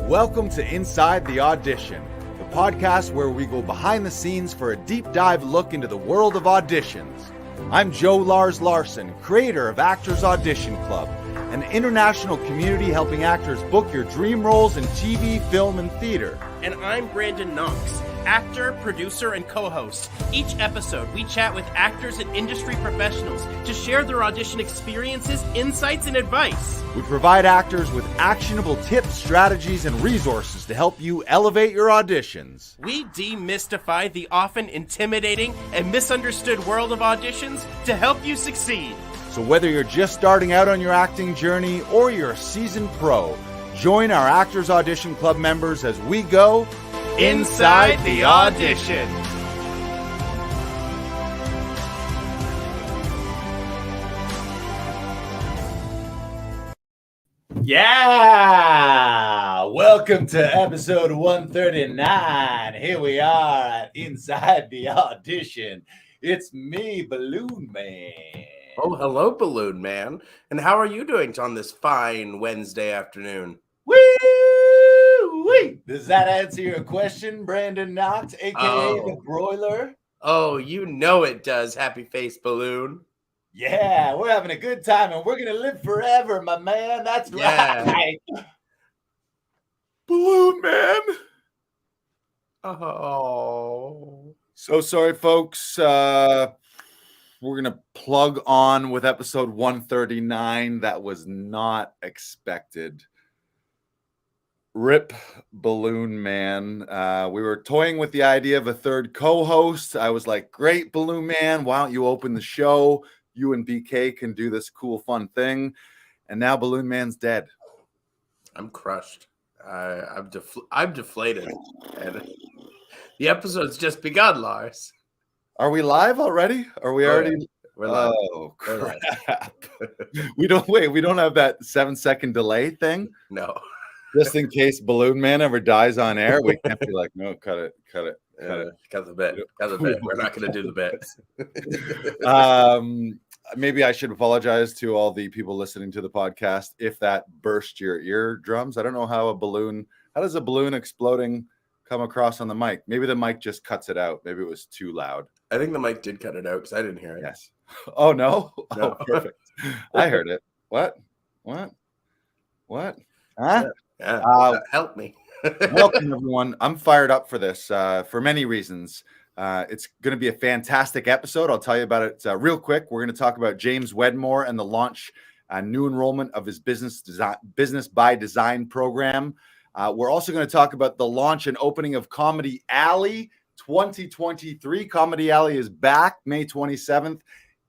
Welcome to Inside the Audition, the podcast where we go behind the scenes for a deep dive look into the world of auditions. I'm Joe Lars Larson, creator of Actors Audition Club, an international community helping actors book your dream roles in TV, film, and theater. And I'm Brandon Knox, actor, producer, and co-host. Each episode, we chat with actors and industry professionals to share their audition experiences, insights, and advice. We provide actors with actionable tips, strategies, and resources to help you elevate your auditions. We demystify the often intimidating and misunderstood world of auditions to help you succeed. So whether you're just starting out on your acting journey or you're a seasoned pro, join our Actors Audition Club members as we go Inside the Audition. Yeah! Welcome to episode 139. Here we are at Inside the Audition. It's me, Balloon Man. Oh, hello, Balloon Man. And how are you doing on this fine Wednesday afternoon? Woo-wee! Does that answer your question, Brandon Knox, a.k.a. the Broiler? Oh, you know it does, Happy Face Balloon. Yeah, we're having a good time, and we're going to live forever, my man. That's right. Balloon Man. Oh. So sorry, folks. We're going to plug on with episode 139. That was not expected. Rip Balloon Man. We were toying with the idea of a third co-host. I was like, great, Balloon Man. Why don't you open the show? You and BK can do this cool, fun thing. And now Balloon Man's dead. I'm crushed. I'm deflated. And the episode's just begun, Lars. Are we live already? Are we already? We're live. Oh, crap. We don't have that 7-second delay thing? No. Just in case Balloon Man ever dies on air, we can't be like, no, cut it. Cut the bit. We're not going to do the bit. Maybe I should apologize to all the people listening to the podcast if that burst your eardrums. I don't know how does a balloon exploding come across on the mic? Maybe the mic just cuts it out. Maybe it was too loud. I think the mic did cut it out because I didn't hear it. Yes. Oh, no? No. Oh, perfect. I heard it. What? Huh? Yeah. Help me. Welcome, everyone. I'm fired up for this for many reasons. It's going to be a fantastic episode. I'll tell you about it real quick. We're going to talk about James Wedmore and the launch, new enrollment of his Business by Design program. We're also going to talk about the launch and opening of Comedy Alley 2023. Comedy Alley is back May 27th.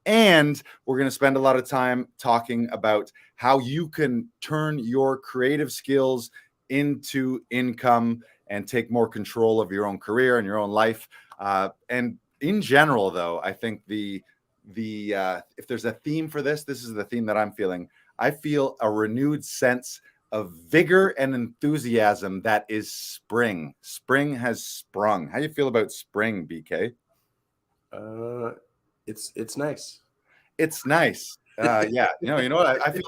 And we're going to spend a lot of time talking about how you can turn your creative skills into income and take more control of your own career and your own life. And in general, though, I think the if there's a theme for this is the theme that I'm feeling. I feel a renewed sense of vigor and enthusiasm that is spring. Spring has sprung. How do you feel about spring, BK? It's nice. It's nice. Yeah. You know what? I feel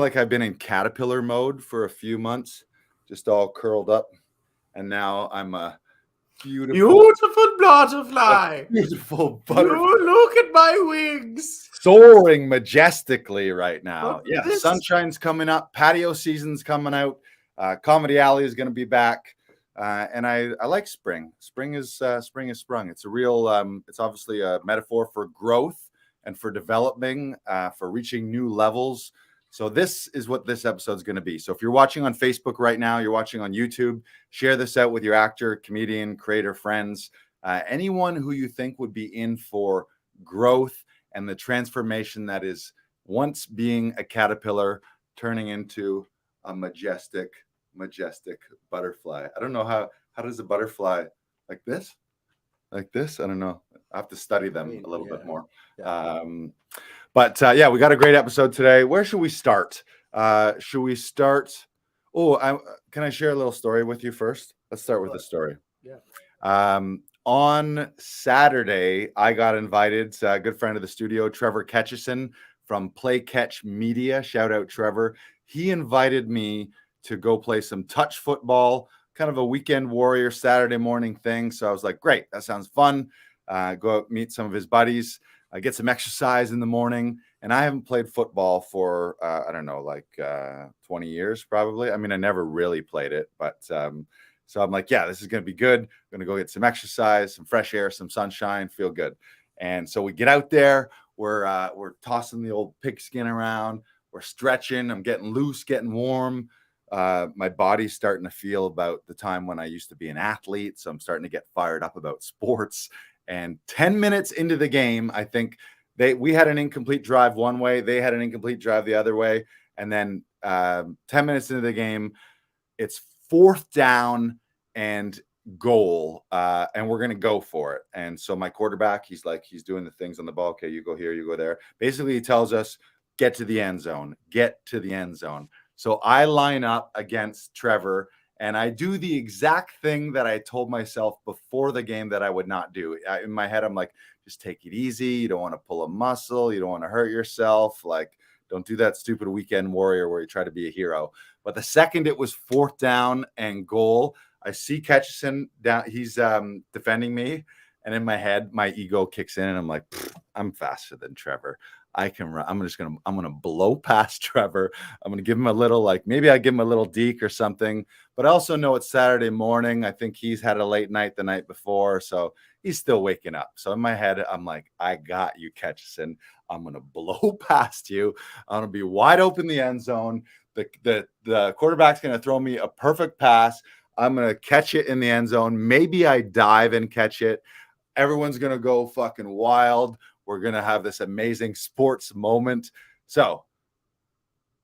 like I've been in caterpillar mode for a few months, just all curled up, and now I'm a beautiful butterfly. Beautiful butterfly. You look at my wings. Soaring majestically right now. Look Yeah, at this. sunshine's coming up. Patio season's coming out. Comedy Alley is going to be back. And I like spring. Spring is sprung. It's a real, it's obviously a metaphor for growth and for developing, for reaching new levels. So this is what this episode is going to be. So if you're watching on Facebook right now, you're watching on YouTube, share this out with your actor, comedian, creator friends, anyone who you think would be in for growth and the transformation that is once being a caterpillar turning into a majestic butterfly. I don't know how does a butterfly like this? I don't know. I have to study them a little bit more. Yeah. But we got a great episode today. Where should we start? Should we start? Can I share a little story with you first? Let's start with the story. Yeah. On Saturday, I got invited. A good friend of the studio, Trevor Ketchison from Play Catch Media. Shout out, Trevor. He invited me to go play some touch football, kind of a weekend warrior Saturday morning thing. So I was like, great, that sounds fun. Go out, meet some of his buddies, get some exercise in the morning. And I haven't played football for, I don't know, like 20 years probably. I mean, I never really played it, but so I'm like, yeah, this is going to be good. I'm going to go get some exercise, some fresh air, some sunshine, feel good. And so we get out there, we're tossing the old pigskin around, we're stretching, I'm getting loose, getting warm. My body's starting to feel about the time when I used to be an athlete. So I'm starting to get fired up about sports. And 10 minutes into the game, I think we had an incomplete drive one way, they had an incomplete drive the other way. And then 10 minutes into the game, it's 4th down and goal, and we're going to go for it. And so my quarterback, he's doing the things on the ball. Okay, you go here, you go there. Basically, he tells us, get to the end zone, get to the end zone. So I line up against Trevor, and I do the exact thing that I told myself before the game that I would not do. In my head, I'm like, just take it easy. You don't want to pull a muscle. You don't want to hurt yourself. Like, don't do that stupid weekend warrior where you try to be a hero. But the second it was 4th down and goal, I see Ketchison down. He's defending me. And in my head, my ego kicks in and I'm like, I'm faster than Trevor. I can run. I'm going to blow past Trevor. I'm going to give him a little, like, maybe I give him a little deke or something, but I also know it's Saturday morning. I think he's had a late night the night before, so he's still waking up. So in my head, I'm like, I got you, Ketchison. I'm going to blow past you. I'm going to be wide open in the end zone. The quarterback's going to throw me a perfect pass. I'm going to catch it in the end zone. Maybe I dive and catch it. Everyone's going to go fucking wild. We're going to have this amazing sports moment. So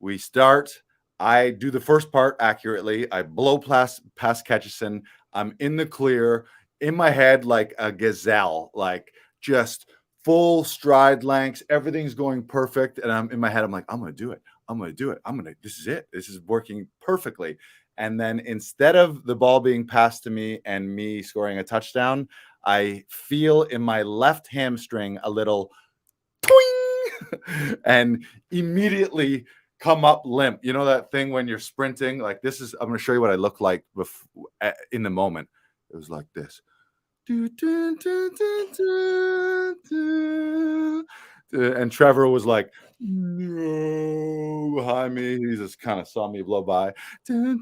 we start. I do the first part accurately. I blow past Ketchison. I'm in the clear, in my head like a gazelle, like just full stride lengths. Everything's going perfect. And I'm in my head, I'm like, I'm going to do it. I'm going to do it. This is it. This is working perfectly. And then instead of the ball being passed to me and me scoring a touchdown, I feel in my left hamstring a little twing and immediately come up limp. You know that thing when you're sprinting? Like this is, I'm going to show you what I look like in the moment. It was like this. And Trevor was like, no, behind me. He just kind of saw me blow by. But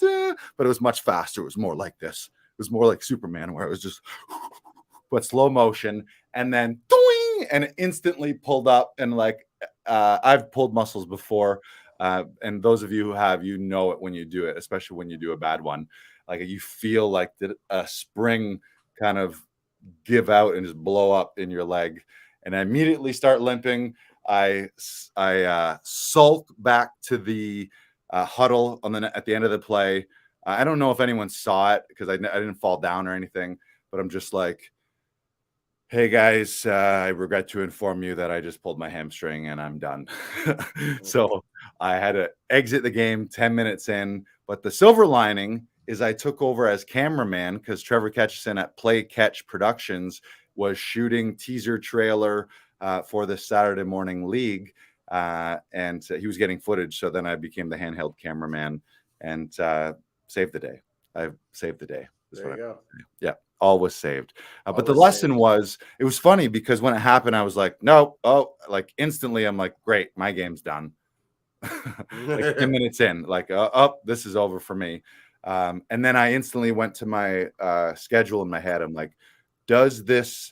it was much faster. It was more like this. It was more like Superman, where it was just, but slow motion, and then doing, and it instantly pulled up. And like, I've pulled muscles before, and those of you who have, you know it when you do it, especially when you do a bad one. Like you feel like a spring kind of give out and just blow up in your leg, and I immediately start limping. I sulk back to the huddle at the end of the play. I don't know if anyone saw it because I didn't fall down or anything, but I'm just like, hey guys, I regret to inform you that I just pulled my hamstring and I'm done. So I had to exit the game 10 minutes in. But the silver lining is I took over as cameraman because Trevor Ketchison at Play Catch Productions was shooting teaser trailer for the Saturday morning league. And he was getting footage. So then I became the handheld cameraman and saved the day. I saved the day. There you go. Yeah, all was saved. But the lesson was, it was funny because when it happened, I was like, no, like instantly, I'm like, great, my game's done. Like 10 minutes in, like, this is over for me. And then I instantly went to my schedule in my head. I'm like, does this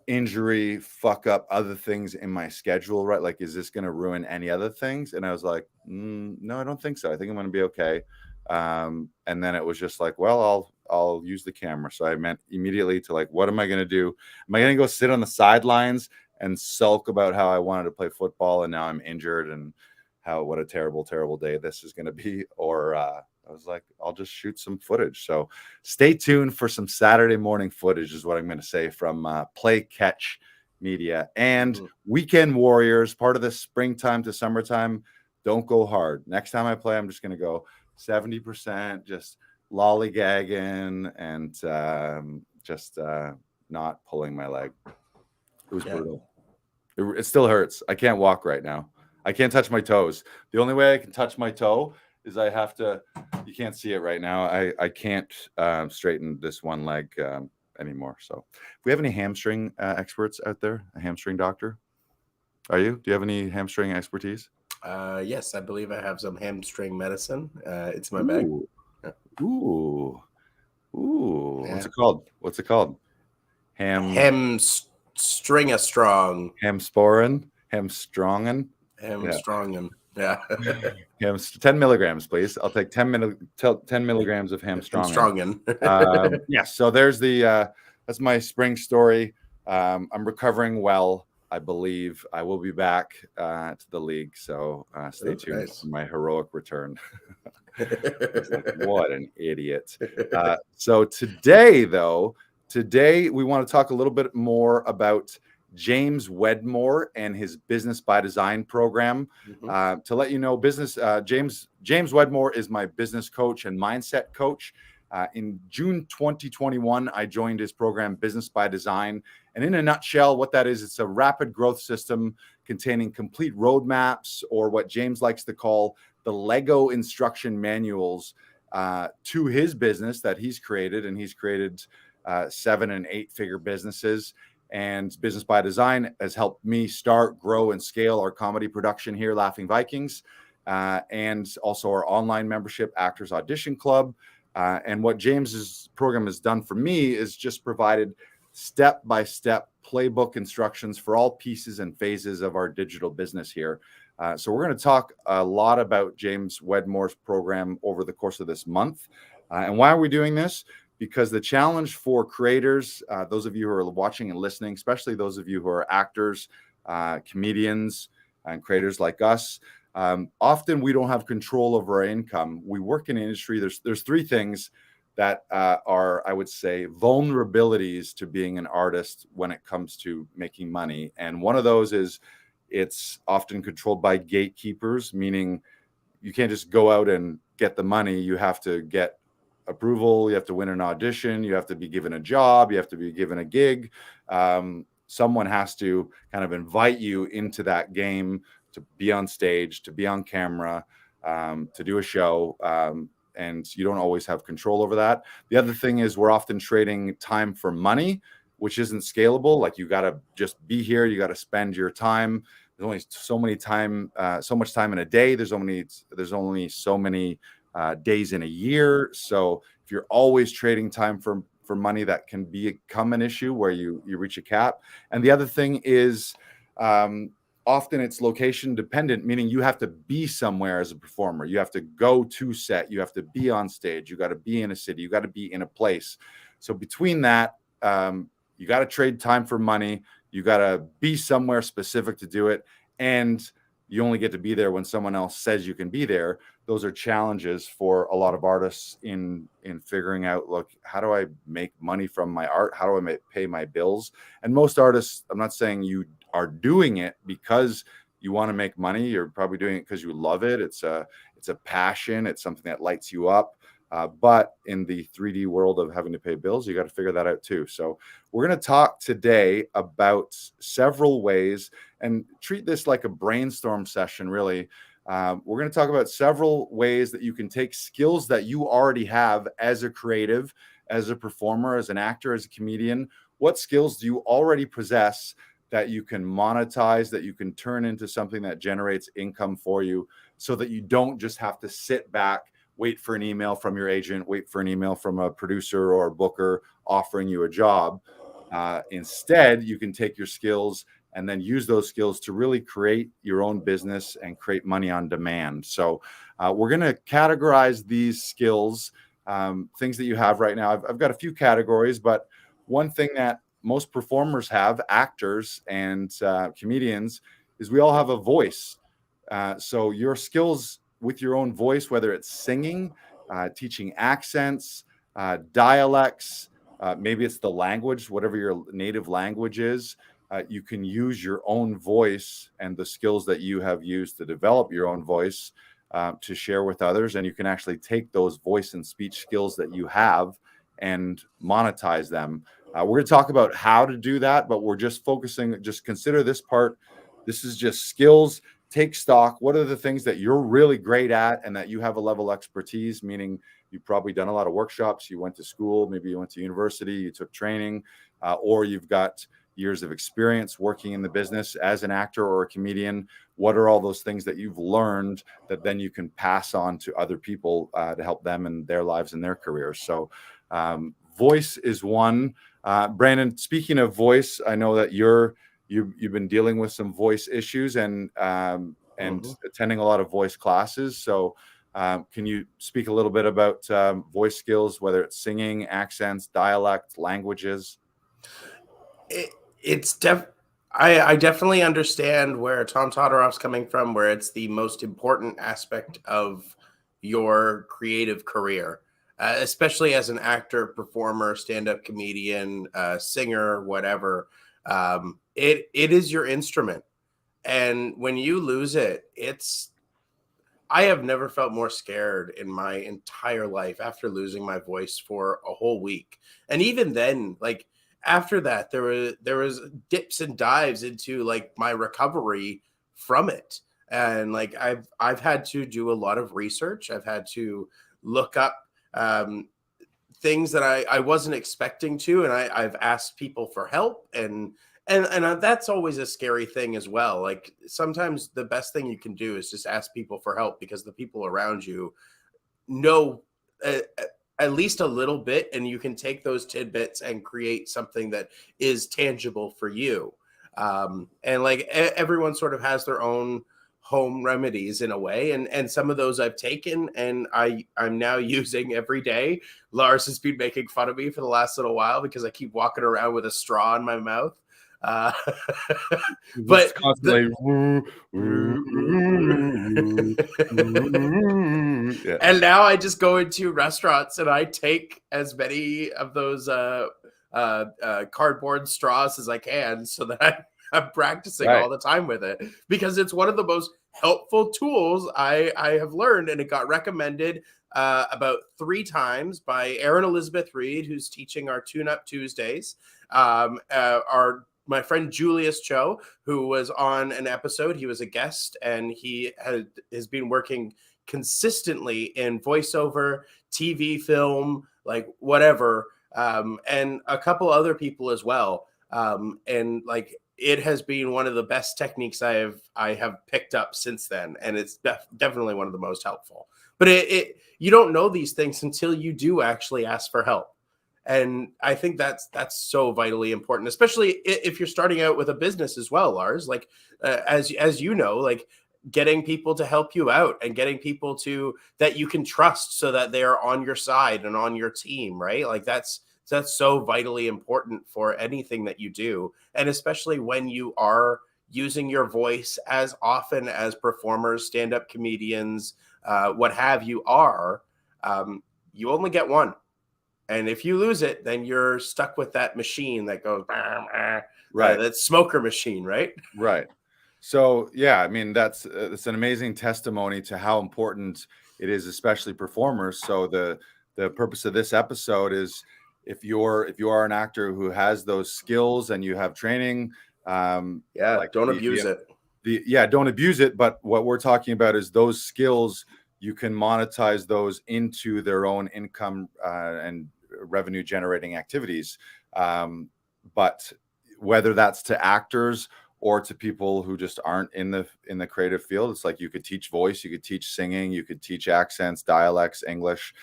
injury fuck up other things in my schedule, right? Like, is this going to ruin any other things? And I was like, no, I don't think so. I think I'm going to be okay. And then it was just like, well, I'll use the camera. So I meant immediately to like, what am I going to do? Am I going to go sit on the sidelines and sulk about how I wanted to play football and now I'm injured and what a terrible, terrible day this is going to be? Or I was like, I'll just shoot some footage. So stay tuned for some Saturday morning footage is what I'm going to say from Play Catch Media and Weekend Warriors, part of the springtime to summertime. Don't go hard. Next time I play, I'm just going to go 70%, just lollygagging and just not pulling my leg. It was brutal. It still hurts. I can't walk right now. I can't touch my toes. The only way I can touch my toe is I have to, you can't see it right now. I can't straighten this one leg anymore. So if we have any hamstring experts out there, a hamstring doctor, do you have any hamstring expertise? Yes, I believe I have some hamstring medicine. It's in my bag. Yeah. Ooh. Yeah. What's it called? Hamstringastrong. Hamsporin? Hamstrongen? Hamstrongen. Yeah. 10 milligrams, please. I'll take 10 milligrams of hamstrongen. Yes. So there's that's my spring story. I'm recovering well. I believe I will be back to the league. So stay tuned for my heroic return. What an idiot. So today we want to talk a little bit more about James Wedmore and his Business by Design program. To let you know, James Wedmore is my business coach and mindset coach. In June 2021, I joined his program, Business by Design. And in a nutshell, what that is, it's a rapid growth system containing complete roadmaps, or what James likes to call the Lego instruction manuals to his business that he's created. And he's created 7- and 8-figure businesses. And Business by Design has helped me start, grow, and scale our comedy production here, Laughing Vikings, and also our online membership, Actors Audition Club. And what James's program has done for me is just provided step-by-step playbook instructions for all pieces and phases of our digital business here. So we're going to talk a lot about James Wedmore's program over the course of this month. And why are we doing this? Because the challenge for creators, those of you who are watching and listening, especially those of you who are actors, comedians, and creators like us, often we don't have control over our income. We work in an industry. There's 3 things that are, I would say, vulnerabilities to being an artist when it comes to making money. And one of those is it's often controlled by gatekeepers, meaning you can't just go out and get the money. You have to get approval. You have to win an audition. You have to be given a job. You have to be given a gig. Someone has to kind of invite you into that game to be on stage, to be on camera, to do a show. And you don't always have control over that. The other thing is we're often trading time for money, which isn't scalable. Like, you got to just be here. You got to spend your time. There's only so much time in a day. There's only so many days in a year. So if you're always trading time for money, that can become an issue where you reach a cap. And the other thing is often it's location dependent, meaning you have to be somewhere as a performer. You have to go to set. You have to be on stage. You got to be in a city. You got to be in a place. So between that, you got to trade time for money. You got to be somewhere specific to do it. And you only get to be there when someone else says you can be there. Those are challenges for a lot of artists in figuring out, look, how do I make money from my art? How do I pay my bills? And most artists, I'm not saying you are doing it because you want to make money. You're probably doing it because you love it. It's a passion. It's something that lights you up. But in the 3D world of having to pay bills, you got to figure that out too. So we're going to talk today about several ways, and treat this like a brainstorm session, really. We're going to talk about several ways that you can take skills that you already have as a creative, as a performer, as an actor, as a comedian. What skills do you already possess that you can monetize, that you can turn into something that generates income for you, so that you don't just have to sit back, wait for an email from your agent, wait for an email from a producer or a booker offering you a job. Instead, you can take your skills and then use those skills to really create your own business and create money on demand. So we're going to categorize these skills, things that you have right now. I've got a few categories, but one thing that most performers have, actors and comedians, is we all have a voice. So your skills with your own voice, whether it's singing, teaching accents, dialects, maybe it's the language, whatever your native language is, you can use your own voice and the skills that you have used to develop your own voice to share with others. And you can actually take those voice and speech skills that you have and monetize them. We're going to talk about how to do that, but we're just consider this part. This is just skills. take stock. What are the things that you're really great at and that you have a level of expertise, meaning you've probably done a lot of workshops, you went to school, maybe you went to university, you took training, or you've got years of experience working in the business as an actor or a comedian. What are all those things that you've learned that then you can pass on to other people to help them in their lives and their careers? So voice is one. Brandon, speaking of voice, I know that you've been dealing with some voice issues and attending a lot of voice classes. So can you speak a little bit about voice skills, whether it's singing, accents, dialect, languages? I definitely understand where Tom Todoroff's coming from, where it's the most important aspect of your creative career, especially as an actor, performer, stand-up comedian, singer, whatever. It is your instrument. And when you lose it, I have never felt more scared in my entire life after losing my voice for a whole week. And even then, like, after that, there was dips and dives into like my recovery from it. And like I've had to do a lot of research. I've had to look up things that I wasn't expecting to, and I've asked people for help, and that's always a scary thing as well. Like sometimes the best thing you can do is just ask people for help, because the people around you know at least a little bit, and you can take those tidbits and create something that is tangible for you. And like everyone sort of has their own home remedies in a way, and some of those I've taken and I'm now using every day. Lars has been making fun of me for the last little while because I keep walking around with a straw in my mouth. But constantly yeah. And now I just go into restaurants and I take as many of those cardboard straws as I can, so that I'm practicing all the time with it, because it's one of the most helpful tools I have learned, and it got recommended about 3 times by Erin Elizabeth Reed, who's teaching our Tune Up Tuesdays, my friend Julius Cho, who was on an episode. He was a guest, and he has been working consistently in voiceover, TV, film, like whatever, and a couple other people as well. And like it has been one of the best techniques I have picked up since then, and it's definitely one of the most helpful. But you don't know these things until you do actually ask for help. And I think that's so vitally important, especially if you're starting out with a business as well, Lars. Like as you know, like getting people to help you out and getting people that you can trust, so that they are on your side and on your team, right? Like that's so vitally important for anything that you do, and especially when you are using your voice as often as performers, stand-up comedians, what have you are. You only get one. And if you lose it, then you're stuck with that machine that goes, right? That smoker machine, right? Right. So, yeah, I mean, that's an amazing testimony to how important it is, especially performers. So the purpose of this episode is, if you are an actor who has those skills and you have training, don't abuse it. Don't abuse it. But what we're talking about is those skills, you can monetize those into their own income and revenue generating activities. But whether that's to actors or to people who just aren't in the creative field, it's like you could teach voice, you could teach singing, you could teach accents, dialects, English.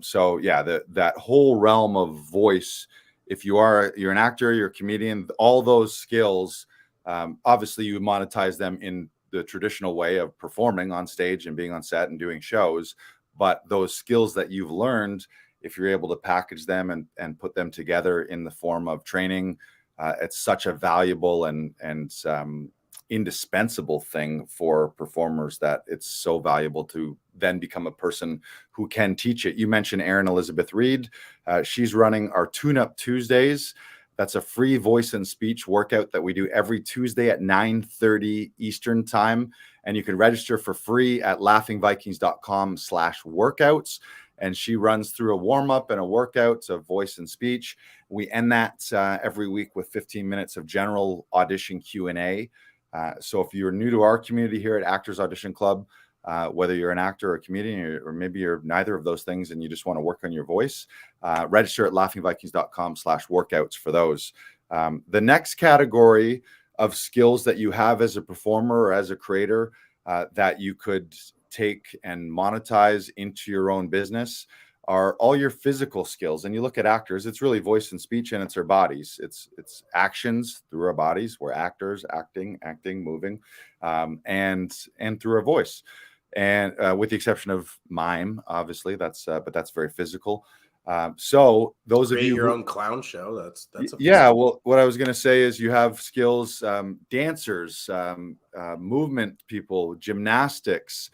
So yeah, that whole realm of voice, if you're an actor, you're a comedian, all those skills, obviously you monetize them in the traditional way of performing on stage and being on set and doing shows. But those skills that you've learned, if you're able to package them and put them together in the form of training, it's such a valuable and indispensable thing for performers, that it's so valuable to then become a person who can teach it. You mentioned Erin Elizabeth Reed. She's running our Tune Up Tuesdays. That's a free voice and speech workout that we do every Tuesday at 9:30 Eastern time. And you can register for free at laughingvikings.com/workouts. And she runs through a warm-up and a workout of voice and speech. We end that every week with 15 minutes of general audition Q&A. So if you're new to our community here at Actors Audition Club, whether you're an actor or a comedian, or maybe you're neither of those things and you just want to work on your voice, register at laughingvikings.com/workouts for those. The next category of skills that you have as a performer or as a creator that you could take and monetize into your own business are all your physical skills. And you look at actors, it's really voice and speech, and it's our bodies. It's actions through our bodies. We're actors, acting, moving, and through our voice. And with the exception of mime, obviously, but that's very physical. So those Create of you your who, own clown show. That's yeah. Well, what I was going to say is you have skills, dancers, movement people, gymnastics,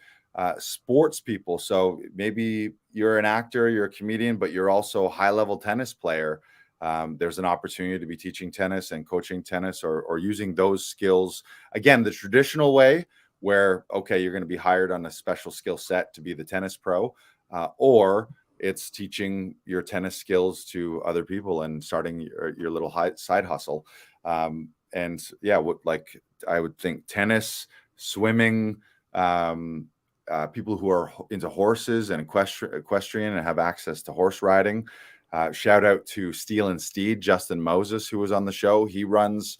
sports people. So maybe you're an actor, you're a comedian, but you're also a high-level tennis player. There's an opportunity to be teaching tennis and coaching tennis, or using those skills. Again, the traditional way, where, okay, you're going to be hired on a special skill set to be the tennis pro, or it's teaching your tennis skills to other people and starting your little side hustle. And yeah, like I would think tennis, swimming, people who are into horses and equestrian and have access to horse riding. Shout out to Steel and Steed, Justin Moses, who was on the show. He runs,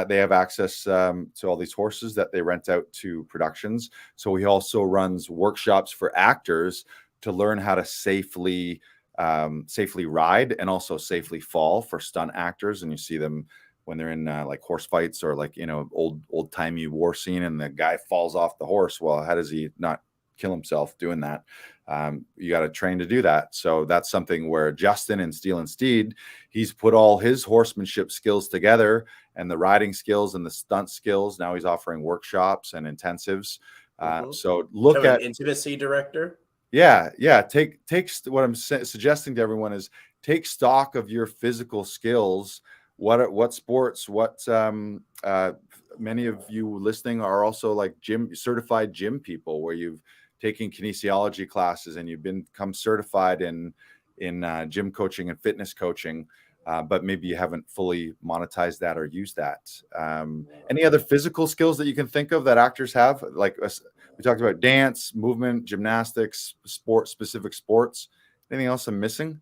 they have access to all these horses that they rent out to productions. So he also runs workshops for actors to learn how to safely ride and also safely fall for stunt actors. And you see them when they're in like horse fights or like, old timey war scene, and the guy falls off the horse. Well, how does he not kill himself doing that? You got to train to do that. So that's something where Justin and Steel and Steed, he's put all his horsemanship skills together and the riding skills and the stunt skills. Now he's offering workshops and intensives. So look at an intimacy director. Yeah. Take what I'm suggesting to everyone is take stock of your physical skills. What sports? Many of you listening are also like certified gym people, where you've taken kinesiology classes and you've become certified in gym coaching and fitness coaching, but maybe you haven't fully monetized that or used that. Any other physical skills that you can think of that actors have? Like we talked about dance, movement, gymnastics, specific sports. Anything else I'm missing?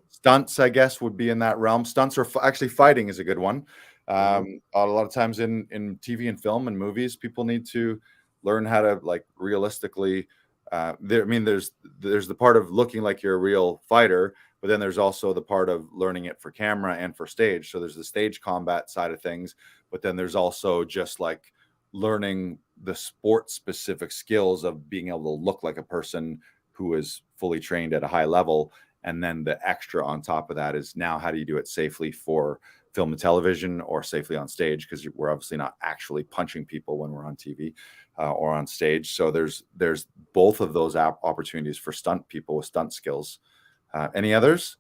Stunts, I guess, would be in that realm. Stunts, or actually fighting is a good one. A lot of times in TV and film and movies, people need to learn how to like realistically. There's the part of looking like you're a real fighter, but then there's also the part of learning it for camera and for stage. So there's the stage combat side of things, but then there's also just like learning the sport specific skills of being able to look like a person who is fully trained at a high level. And then the extra on top of that is now how do you do it safely for film and television, or safely on stage? Because we're obviously not actually punching people when we're on TV or on stage. So there's both of those opportunities for stunt people with stunt skills. Any others?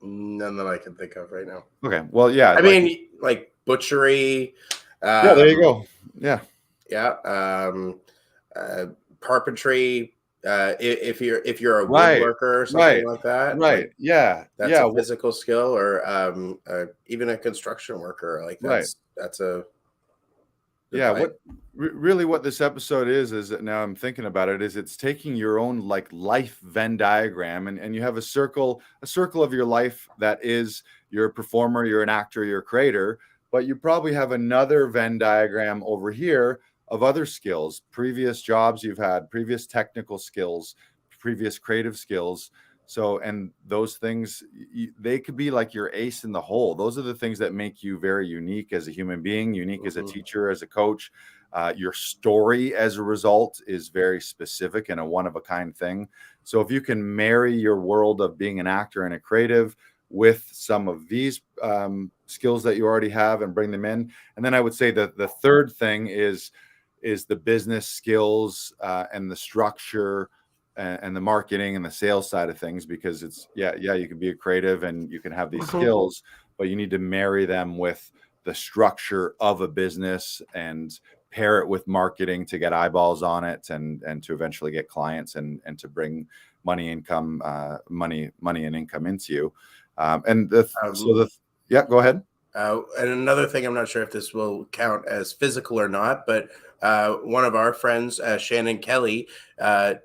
None that I can think of right now. Okay. Well, yeah. I mean, like butchery. Yeah, there you go. Yeah. Yeah. Carpentry. If you're a woodworker or something like that, right? Like, yeah, that's a physical skill, or even a construction worker. Like that's a what this episode is that now I'm thinking about it, is it's taking your own like life Venn diagram, and you have a circle of your life that is you're a performer, you're an actor, you're a creator, but you probably have another Venn diagram over here of other skills, previous jobs you've had, previous technical skills, previous creative skills. So, and those things, they could be like your ace in the hole. Those are the things that make you very unique as a human being, unique as a teacher, as a coach. Your story as a result is very specific and a one-of-a-kind thing. So if you can marry your world of being an actor and a creative with some of these skills that you already have and bring them in. And then I would say that the third thing is the business skills and the structure and the marketing and the sales side of things, because it's you can be a creative and you can have these skills, but you need to marry them with the structure of a business and pair it with marketing to get eyeballs on it and to eventually get clients and to bring money and income into you. Go ahead. And another thing, I'm not sure if this will count as physical or not, but one of our friends, Shannon Kelly,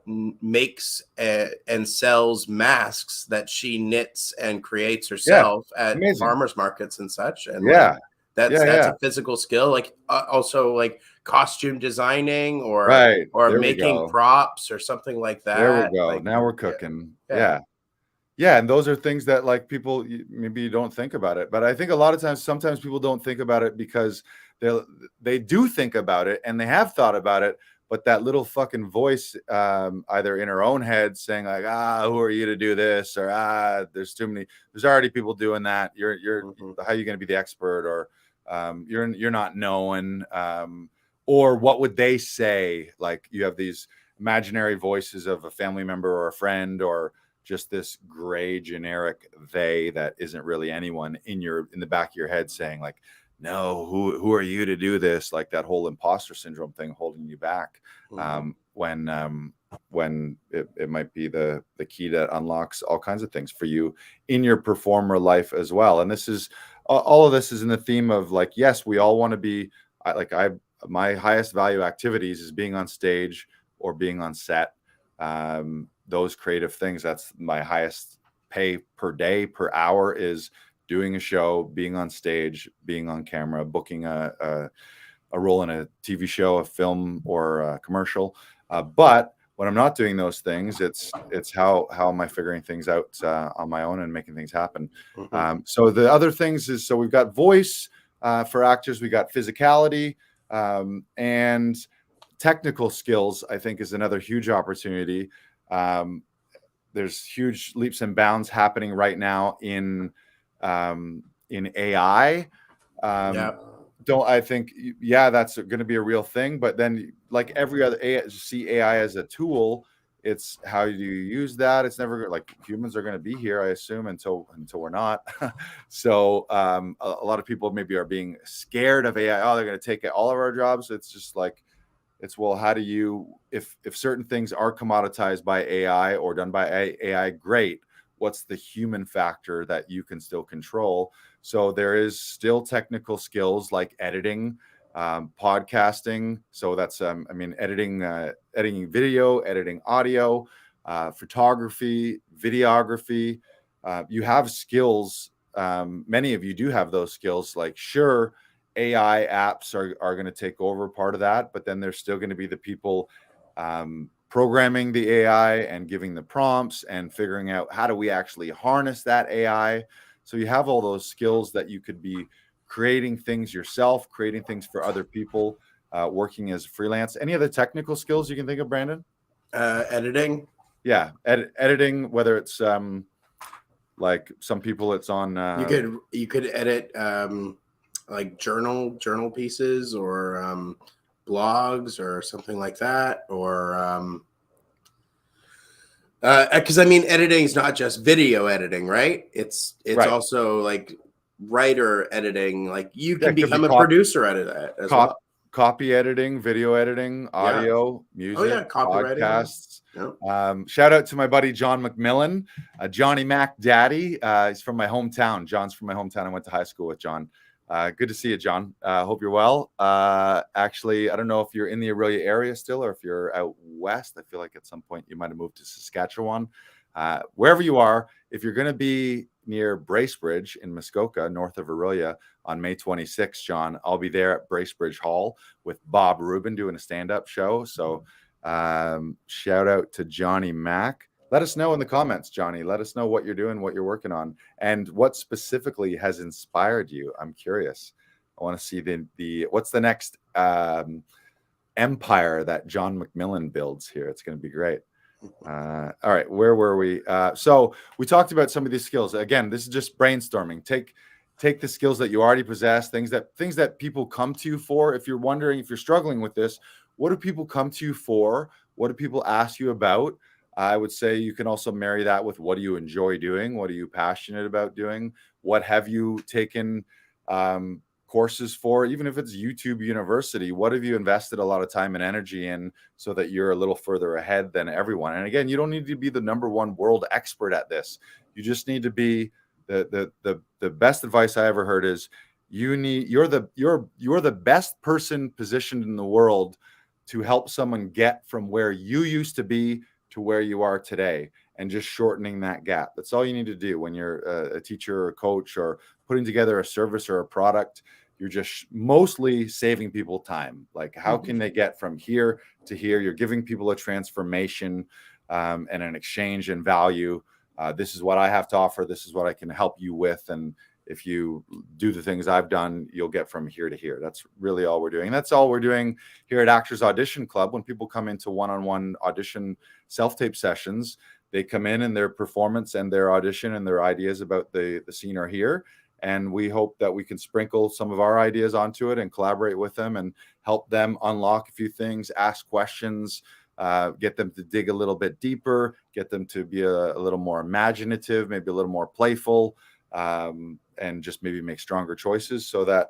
makes and sells masks that she knits and creates Yeah, herself at amazing. farmers markets and such. And like Yeah, that's yeah. a physical skill. Like also like costume designing Right. or There we making go. props or something like There we that. go. Like Now we're yeah, cooking. yeah. Yeah. Yeah, and those are things that like people maybe you don't think about it, but I think a lot of times, sometimes people don't think about it because they do think about it and they have thought about it, but that little fucking voice, either in her own head saying like, who are you to do this, or there's too many, there's already people doing that. You're Mhm. how are you going to be the expert, or you're not known, or what would they say? Like you have these imaginary voices of a family member or a friend, or just this gray generic they that isn't really anyone in the back of your head saying like, no, who are you to do this? Like that whole imposter syndrome thing holding you back, Mhm. when it might be the key that unlocks all kinds of things for you in your performer life as well. And this is all of this is in the theme of like, yes, we all want to be my highest value activities is being on stage or being on set. Those creative things, that's my highest pay per day, per hour, is doing a show, being on stage, being on camera, booking a role in a TV show, a film, or a commercial. But when I'm not doing those things, it's how am I figuring things out on my own and making things happen. Mhm. So the other things is, so we've got voice for actors, we got physicality, and technical skills, I think, is another huge opportunity. Um, there's huge leaps and bounds happening right now in AI. Yeah. Don't I think, yeah, that's going to be a real thing, but then like every other AI, see AI as a tool. It's how do you use that? It's never like humans are going to be here, I assume, until we're not. So a lot of people maybe are being scared of AI. Oh, they're going to take all of our jobs. It's just like, it's, well, how do you, if certain things are commoditized by AI or done by AI, great. What's the human factor that you can still control? So there is still technical skills like editing, podcasting. So that's editing video, editing audio, photography, videography. You have skills. Many of you do have those skills. Like, sure, AI apps are going to take over part of that, but then there's still going to be the people programming the AI and giving the prompts and figuring out how do we actually harness that AI. So you have all those skills that you could be creating things yourself, creating things for other people, working as freelance. Any other technical skills you can think of, Brandon? Editing. Yeah, editing, whether it's like some people it's on You could edit like journal pieces or blogs or something like that, or because I mean editing is not just video editing, right? It's right. also like writer editing. Like you Yeah, can it could be become a producer at it as well. copy editing, video editing, Yeah. audio, Oh music, yeah, copywriting. podcasts. Yeah. Shout out to my buddy John McMillan, Johnny Mac Daddy. He's from my hometown. John's from my hometown. I went to high school with John. Good to see you, John. Hope you're well. Actually, I don't know if you're in the Aurelia area still, or if you're out west. I feel like at some point you might have moved to Saskatchewan. Wherever you are, if you're going to be near Bracebridge in Muskoka, north of Aurelia, on May 26th, John, I'll be there at Bracebridge Hall with Bob Rubin doing a stand-up show. So shout out to Johnny Mac. Let us know in the comments, Johnny. Let us know what you're doing, what you're working on, and what specifically has inspired you. I'm curious. I want to see the what's the next empire that John McMillan builds here. It's going to be great. All right, where were we? So we talked about some of these skills. Again, this is just brainstorming. Take the skills that you already possess, things that people come to you for. If you're wondering, if you're struggling with this, what do people come to you for? What do people ask you about? I would say you can also marry that with, what do you enjoy doing? What are you passionate about doing? What have you taken courses for? Even if it's YouTube University, what have you invested a lot of time and energy in so that you're a little further ahead than everyone? And again, you don't need to be the number one world expert at this. You just need to be the best advice I ever heard is, you're the best person positioned in the world to help someone get from where you used to be to where you are today, and just shortening that gap. That's all you need to do when you're a teacher or a coach or putting together a service or a product. You're just mostly saving people time. Like, how can they get from here to here? You're giving people a transformation and an exchange in value. This is what I have to offer. This is what I can help you with. And if you do the things I've done, you'll get from here to here. That's really all we're doing. And that's all we're doing here at Actors Audition Club. When people come into one-on-one audition self-tape sessions, they come in and their performance and their audition and their ideas about the scene are here. And we hope that we can sprinkle some of our ideas onto it and collaborate with them and help them unlock a few things, ask questions, get them to dig a little bit deeper, get them to be a little more imaginative, maybe a little more playful, and just maybe make stronger choices so that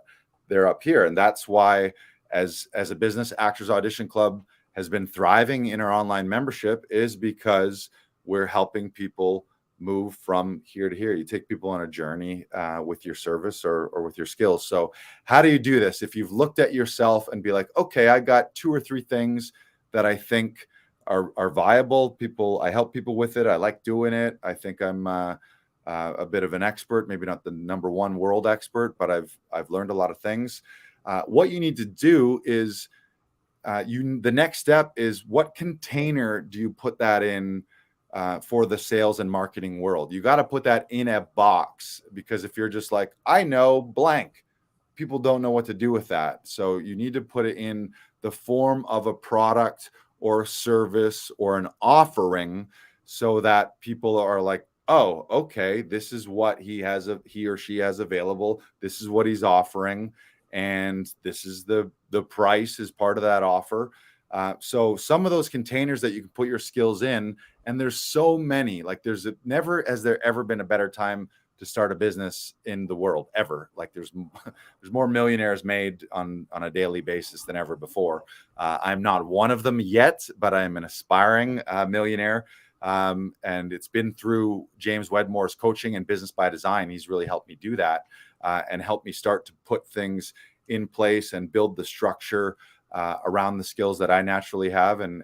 they're up here. And that's why, as a business, Actors Audition Club has been thriving in our online membership, is because we're helping people move from here to here. You take people on a journey with your service or with your skills. So how do you do this? If you've looked at yourself and be like, okay, I got 2 or 3 things that I think are viable. I help people with it. I like doing it. I think I'm a bit of an expert, maybe not the #1 world expert, but I've learned a lot of things. What you need to do is the next step is, what container do you put that in for the sales and marketing world? You got to put that in a box, because if you're just like, I know blank, people don't know what to do with that. So you need to put it in the form of a product or a service or an offering, so that people are like, oh, okay, this is what he or she has available. This is what he's offering. And this is the price is part of that offer. So some of those containers that you can put your skills in, and there's so many, like has there ever been a better time to start a business in the world ever. Like there's more millionaires made on a daily basis than ever before. I'm not one of them yet, but I'm an aspiring millionaire. And it's been through James Wedmore's coaching and Business by Design. He's really helped me do that and helped me start to put things in place and build the structure around the skills that I naturally have and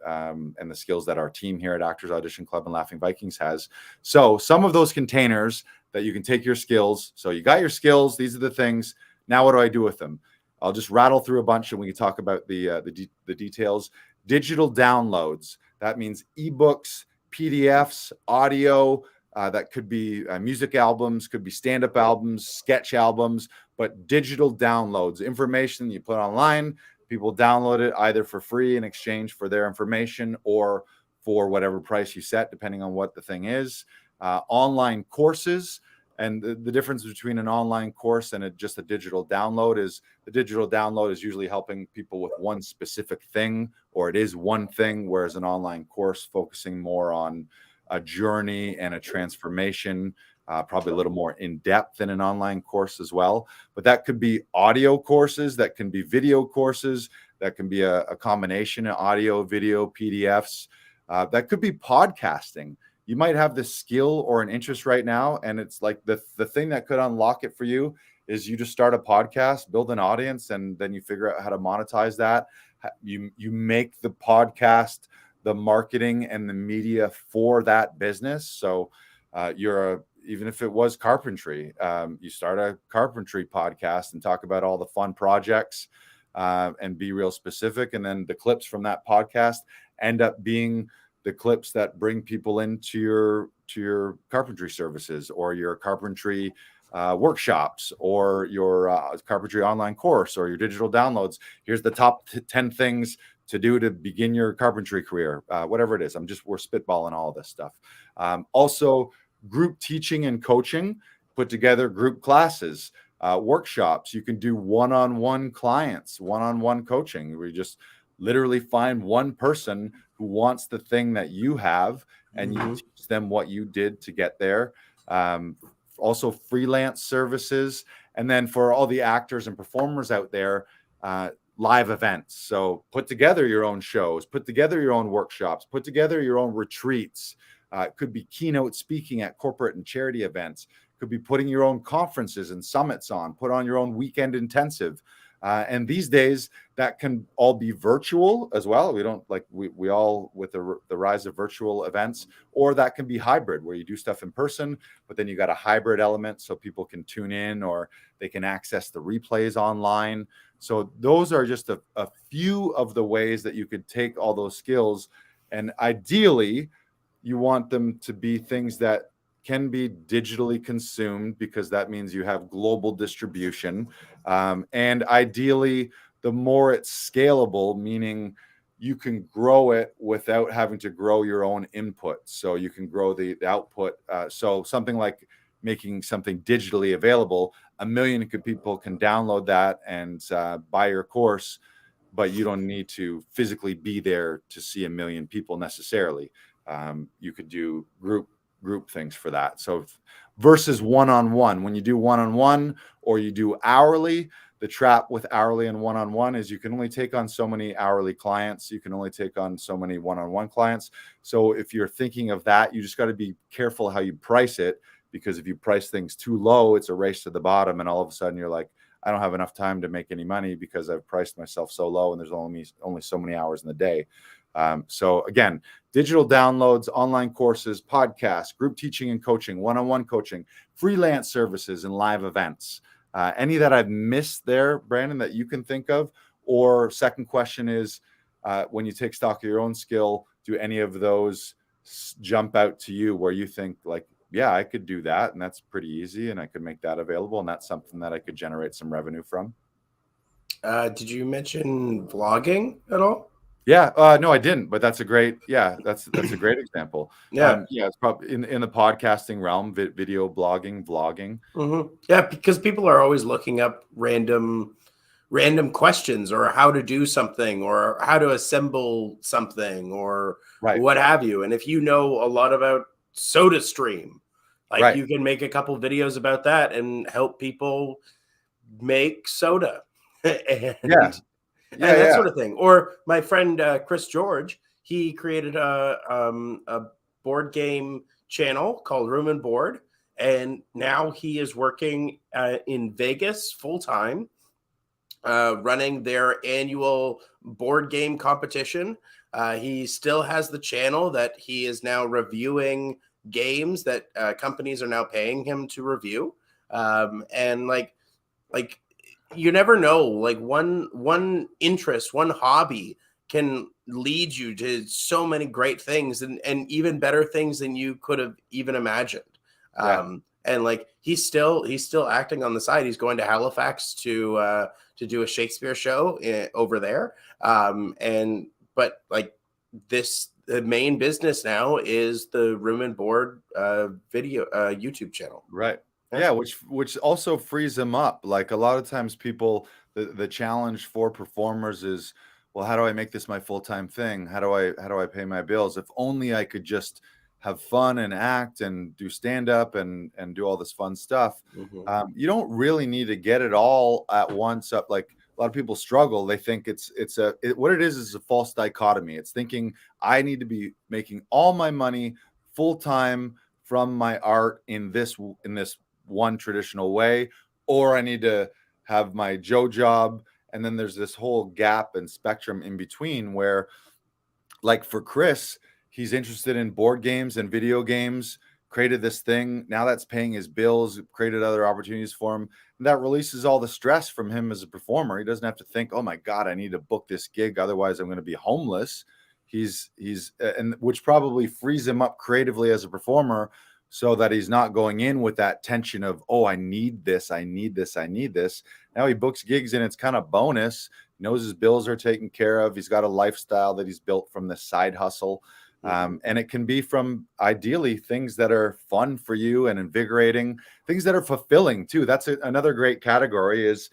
the skills that our team here at Actors Audition Club and Laughing Vikings has. So some of those containers that you can take your skills. So you got your skills. These are the things. Now what do I do with them? I'll just rattle through a bunch and we can talk about the details. Digital downloads. That means ebooks, PDFs, audio. That could be music albums, could be stand-up albums, sketch albums, but digital downloads, information you put online. People download it either for free in exchange for their information or for whatever price you set, depending on what the thing is. Online courses. And the difference between an online course and just a digital download is the digital download is usually helping people with one specific thing, or it is one thing, whereas an online course focusing more on a journey and a transformation, probably a little more in depth than an online course as well. But that could be audio courses, that can be video courses, that can be a combination of audio, video, PDFs. That could be podcasting. You might have this skill or an interest right now, and it's like the thing that could unlock it for you is you just start a podcast, build an audience, and then you figure out how to monetize that. You make the podcast the marketing and the media for that business. So even if it was carpentry, you start a carpentry podcast and talk about all the fun projects and be real specific. And then the clips from that podcast end up being the clips that bring people into your carpentry services or your carpentry workshops or your carpentry online course or your digital downloads. Here's the top 10 things to do to begin your carpentry career, whatever it is. We're spitballing all of this stuff. Also, group teaching and coaching, put together group classes, workshops. You can do one-on-one clients, one-on-one coaching. We just literally find one person who wants the thing that you have, and you teach them what you did to get there. Also freelance services. And then for all the actors and performers out there, live events. So put together your own shows, put together your own workshops, put together your own retreats. It could be keynote speaking at corporate and charity events, could be putting your own conferences and summits on, put on your own weekend intensive. And these days that can all be virtual as well. We don't like we all with the rise of virtual events, or that can be hybrid where you do stuff in person, but then you got a hybrid element so people can tune in or they can access the replays online. So those are just a few of the ways that you could take all those skills, and ideally you want them to be things that can be digitally consumed, because that means you have global distribution. And ideally, the more it's scalable, meaning you can grow it without having to grow your own input. So you can grow the output. So something like making something digitally available, 1 million people can download that and buy your course, but you don't need to physically be there to see 1 million people necessarily. You could do group things for that. So versus one-on-one, when you do one-on-one or you do hourly, the trap with hourly and one-on-one is you can only take on so many hourly clients. You can only take on so many one-on-one clients. So if you're thinking of that, you just got to be careful how you price it, because if you price things too low, it's a race to the bottom. And all of a sudden you're like, I don't have enough time to make any money because I've priced myself so low and there's only so many hours in the day. So again, digital downloads, online courses, podcasts, group teaching and coaching, one-on-one coaching, freelance services, and live events. Any that I've missed there, Brandon, that you can think of? Or second question is, when you take stock of your own skill, do any of those jump out to you where you think like, yeah, I could do that, and that's pretty easy, and I could make that available, and that's something that I could generate some revenue from? Did you mention vlogging at all? Yeah, no, I didn't, but that's a great, that's a great example. Yeah. It's probably in the podcasting realm, video blogging, vlogging. Mm-hmm. Yeah, because people are always looking up random questions, or how to do something, or how to assemble something, or what have you. And if you know a lot about SodaStream, like you can make a couple videos about that and help people make soda. And that sort of thing. Or my friend Chris George, he created a board game channel called Room and Board, and now he is working in Vegas full time, running their annual board game competition. He still has the channel that he is now reviewing games that companies are now paying him to review, and like you never know, like one interest, one hobby can lead you to so many great things, and even better things than you could have even imagined. And like he's still acting on the side. He's going to Halifax to do a Shakespeare show over there. But like the main business now is the Room and Board video YouTube channel. Right. Yeah, which also frees them up. Like a lot of times people, the challenge for performers is, well, how do I make this my full-time thing? How do I pay my bills? If only I could just have fun and act and do stand-up and do all this fun stuff. Mm-hmm. You don't really need to get it all at once up. Like a lot of people struggle. They think what it is a false dichotomy. It's thinking I need to be making all my money full-time from my art in this one traditional way, or I need to have my Joe job. And then there's this whole gap and spectrum in between where, like for Chris, he's interested in board games and video games, created this thing. Now that's paying his bills, created other opportunities for him. And that releases all the stress from him as a performer. He doesn't have to think, oh my God, I need to book this gig, otherwise I'm going to be homeless. And which probably frees him up creatively as a performer, so that he's not going in with that tension of, oh, I need this. Now he books gigs and it's kind of bonus. He knows his bills are taken care of. He's got a lifestyle that he's built from this side hustle. And it can be from ideally things that are fun for you and invigorating, things that are fulfilling too. That's another great category is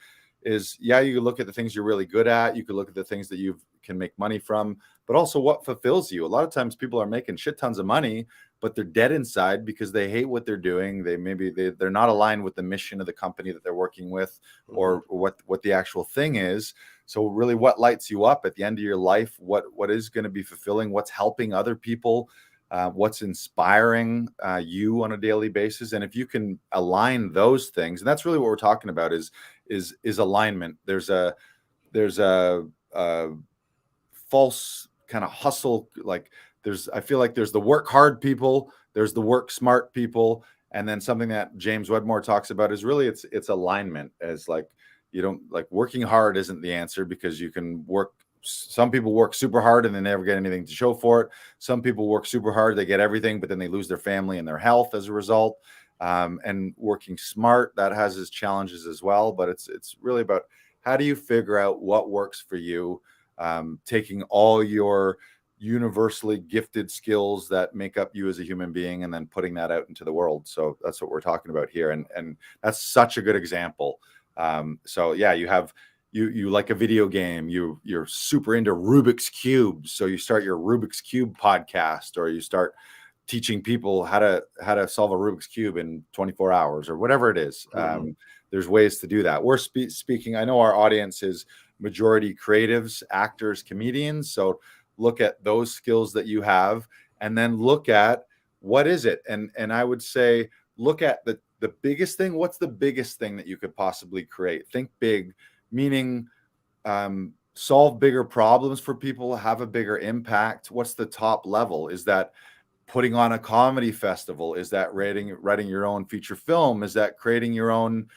you look at the things you're really good at. You could look at the things that you can make money from, but also what fulfills you. A lot of times people are making shit tons of money, but they're dead inside because they hate what they're doing. They're not aligned with the mission of the company that they're working with, or what the actual thing is. So really, what lights you up at the end of your life? What is going to be fulfilling? What's helping other people? what's inspiring you on a daily basis. And if you can align those things, and that's really what we're talking about is alignment. There's a false kind of hustle. Like I feel like there's the work hard people, there's the work smart people. And then something that James Wedmore talks about is really it's alignment. As like, you don't, like, working hard isn't the answer, because you can work. Some people work super hard and they never get anything to show for it. Some people work super hard, they get everything, but then they lose their family and their health as a result. And working smart, that has its challenges as well. But it's really about, how do you figure out what works for you, taking all your universally gifted skills that make up you as a human being, and then putting that out into the world. So that's what we're talking about here. And that's such a good example. So yeah, you like a video game, you're super into Rubik's Cube. So you start your Rubik's Cube podcast, or you start teaching people how to solve a Rubik's Cube in 24 hours or whatever it is. There's ways to do that. We're speaking, I know our audience is majority creatives, actors, comedians. So look at those skills that you have, and then look at what is it. And I would say, look at the biggest thing. What's the biggest thing that you could possibly create? Think big, meaning solve bigger problems for people, have a bigger impact. What's the top level? Is that putting on a comedy festival? Is that writing your own feature film? Is that creating your own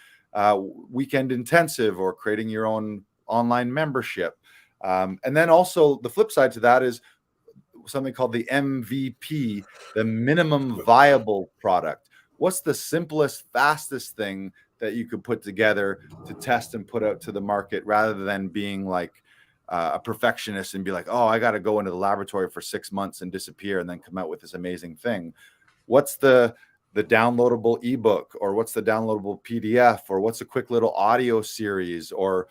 weekend intensive, or creating your own online membership? And then also the flip side to that is something called the MVP, the minimum viable product. What's the simplest, fastest thing that you could put together to test and put out to the market, rather than being like a perfectionist and be like, oh, I got to go into the laboratory for 6 months and disappear and then come out with this amazing thing? What's the downloadable ebook, or what's the downloadable PDF, or what's a quick little audio series, or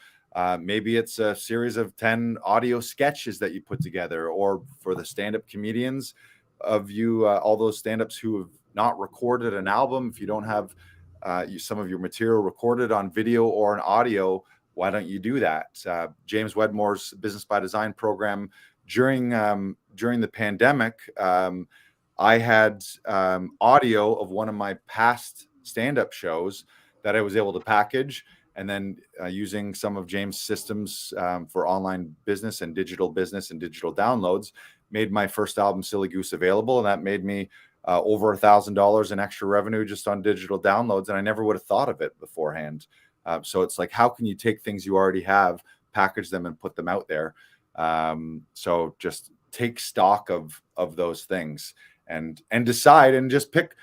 maybe it's a series of 10 audio sketches that you put together. Or for the stand-up comedians of you, all those stand-ups who have not recorded an album, if you don't have some of your material recorded on video or an audio, why don't you do that? James Wedmore's Business by Design program, during the pandemic, I had audio of one of my past stand-up shows that I was able to package, and then using some of James' systems for online business and digital downloads, made my first album, Silly Goose, available. And that made me over $1,000 in extra revenue just on digital downloads. And I never would have thought of it beforehand. So it's like, how can you take things you already have, package them, and put them out there? So just take stock of those things, and decide, and just pick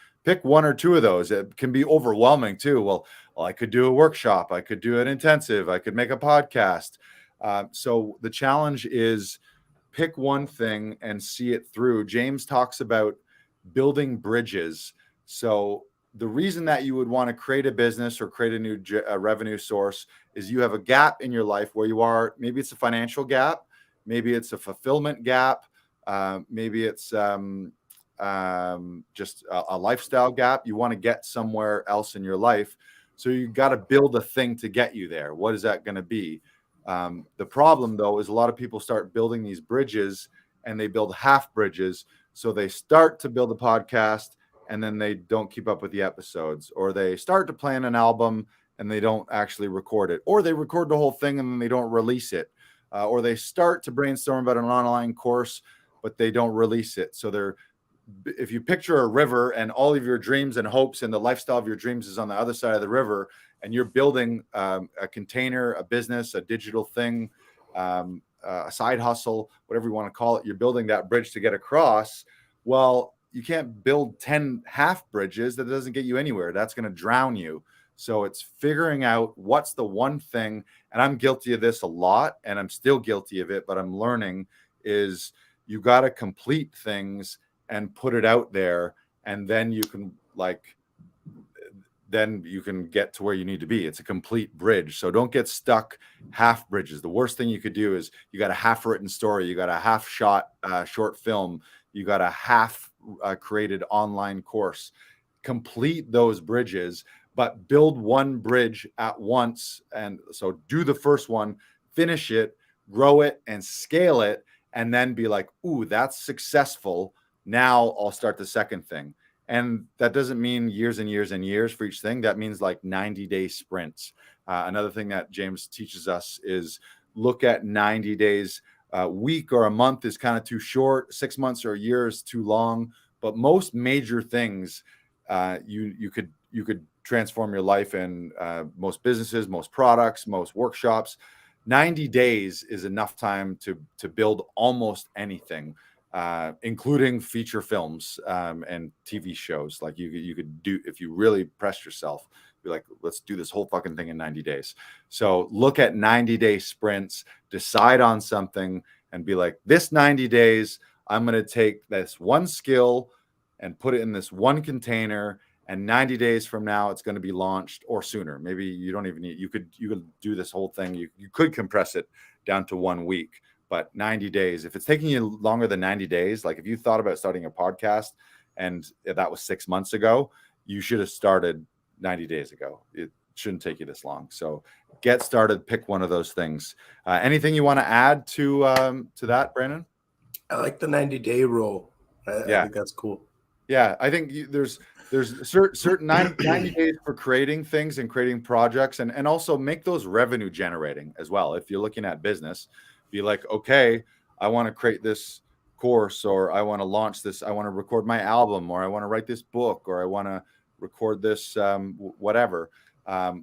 one or two of those. It can be overwhelming too. Well, I could do a workshop, I could do an intensive, I could make a podcast. So the challenge is, pick one thing and see it through. James talks about building bridges. So the reason that you would want to create a business or create a new revenue source is you have a gap in your life where you are. Maybe it's a financial gap, maybe it's a fulfillment gap, maybe it's just a lifestyle gap. You want to get somewhere else in your life. So you got to build a thing to get you there. What is that going to be? The problem, though, is a lot of people start building these bridges, and they build half bridges. So they start to build a podcast, and then they don't keep up with the episodes, or they start to plan an album and they don't actually record it, or they record the whole thing and then they don't release it, or they start to brainstorm about an online course, but they don't release it. So if you picture a river, and all of your dreams and hopes and the lifestyle of your dreams is on the other side of the river, and you're building a container, a business, a digital thing, a side hustle, whatever you want to call it, you're building that bridge to get across. Well, you can't build 10 half bridges. That doesn't get you anywhere. That's going to drown you. So it's figuring out what's the one thing, and I'm guilty of this a lot, and I'm still guilty of it, but I'm learning, is you got to complete things and put it out there, and then you can get to where you need to be. It's a complete bridge. So don't get stuck half bridges. The worst thing you could do is, you got a half written story, you got a half shot short film, you got a half created online course. Complete those bridges, but build one bridge at once. And so do the first one, finish it, grow it, and scale it, and then be like, ooh, that's successful. Now I'll start the second thing. And that doesn't mean years and years and years for each thing. That means like 90-day sprints. Another thing that James teaches us is look at 90 days. A week or a month is kind of too short. 6 months or a year is too long. But most major things, you could transform your life in. Most businesses, most products, most workshops. 90 days is enough time to build almost anything, including feature films and TV shows. Like you could do, if you really pressed yourself, be like, let's do this whole fucking thing in 90 days. So look at 90-day sprints, decide on something, and be like, this 90 days, I'm going to take this one skill and put it in this one container. And 90 days from now, it's going to be launched, or sooner. Maybe you don't even need, you could do this whole thing. You could compress it down to 1 week, but 90 days, if it's taking you longer than 90 days, like if you thought about starting a podcast and that was 6 months ago, you should have started 90 days ago. It shouldn't take you this long. So get started, pick one of those things. Anything you want to add to that, Brandon? I like the 90-day rule. I think that's cool. Yeah, I think there's certain 90 days for creating things and creating projects, and also make those revenue generating as well. If you're looking at business, be like, okay, I want to create this course, or I want to launch this, I want to record my album, or I want to write this book, or I want to record this whatever.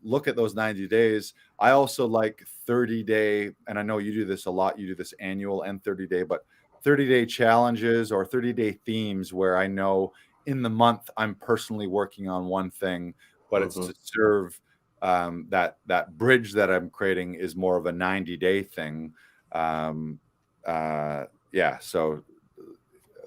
Look at those 90 days. I also like 30-day, and I know you do this a lot, you do this annual and 30-day, but 30-day challenges or 30-day themes where I know in the month I'm personally working on one thing, but it's to serve that bridge that I'm creating is more of a 90-day thing. So I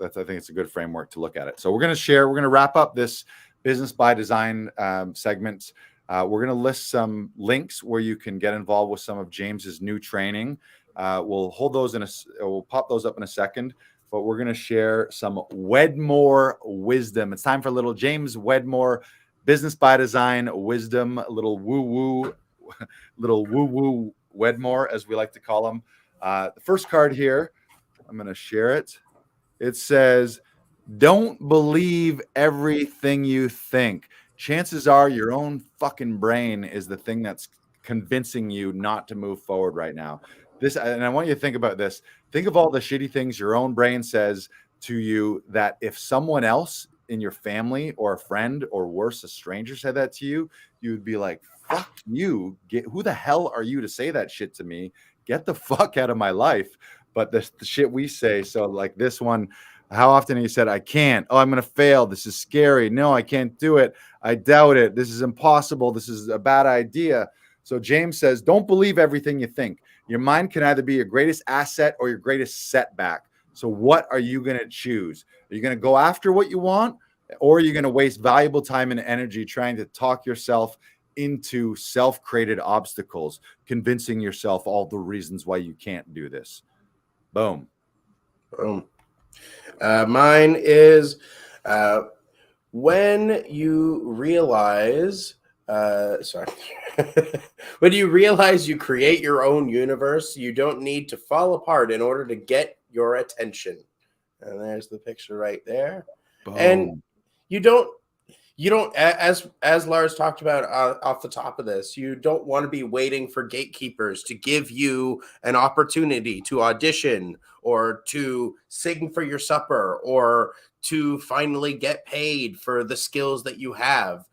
think it's a good framework to look at it. So we're going to wrap up this Business by Design segment. We're going to list some links where you can get involved with some of James's new training. We'll pop those up in a second, but we're going to share some Wedmore wisdom. It's time for a little James Wedmore Business by Design wisdom, a little woo woo Wedmore, as we like to call him. The first card here, I'm going to share it. It says, don't believe everything you think. Chances are your own fucking brain is the thing that's convincing you not to move forward right now. And I want you to think about this. Think of all the shitty things your own brain says to you that if someone else in your family or a friend, or worse, a stranger said that to you, you would be like, fuck you. Who the hell are you to say that shit to me? Get the fuck out of my life. But the shit we say, so like this one, how often have you said, I can't, oh, I'm going to fail, this is scary, no, I can't do it, I doubt it, this is impossible, this is a bad idea. So James says, don't believe everything you think. Your mind can either be your greatest asset or your greatest setback. So what are you going to choose? Are you going to go after what you want, or are you going to waste valuable time and energy trying to talk yourself into self-created obstacles, convincing yourself all the reasons why you can't do this? Boom. Boom. Mine is when you realize when you realize you create your own universe, you don't need to fall apart in order to get your attention. And there's the picture right there. Boom. And you don't, as Lars talked about off the top of this, you don't want to be waiting for gatekeepers to give you an opportunity to audition, or to sing for your supper, or to finally get paid for the skills that you have.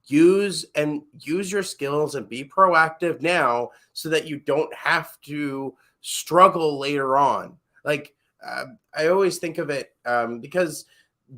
Use your skills and be proactive now, so that you don't have to struggle later on. Like I always think of it because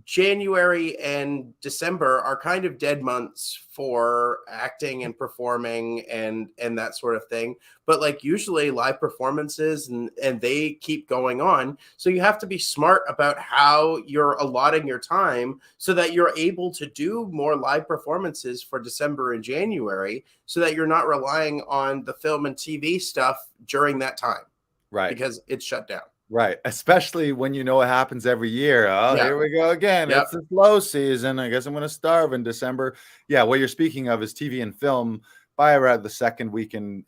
January and December are kind of dead months for acting and performing and that sort of thing. But like usually live performances and they keep going on. So you have to be smart about how you're allotting your time so that you're able to do more live performances for December and January, so that you're not relying on the film and TV stuff during that time. Right. Because it's shut down. Right. Especially when you know it happens every year. Oh, Yeah. Here we go again. Yep. It's the slow season. I guess I'm going to starve in December. Yeah. What you're speaking of is TV and film by around the second week in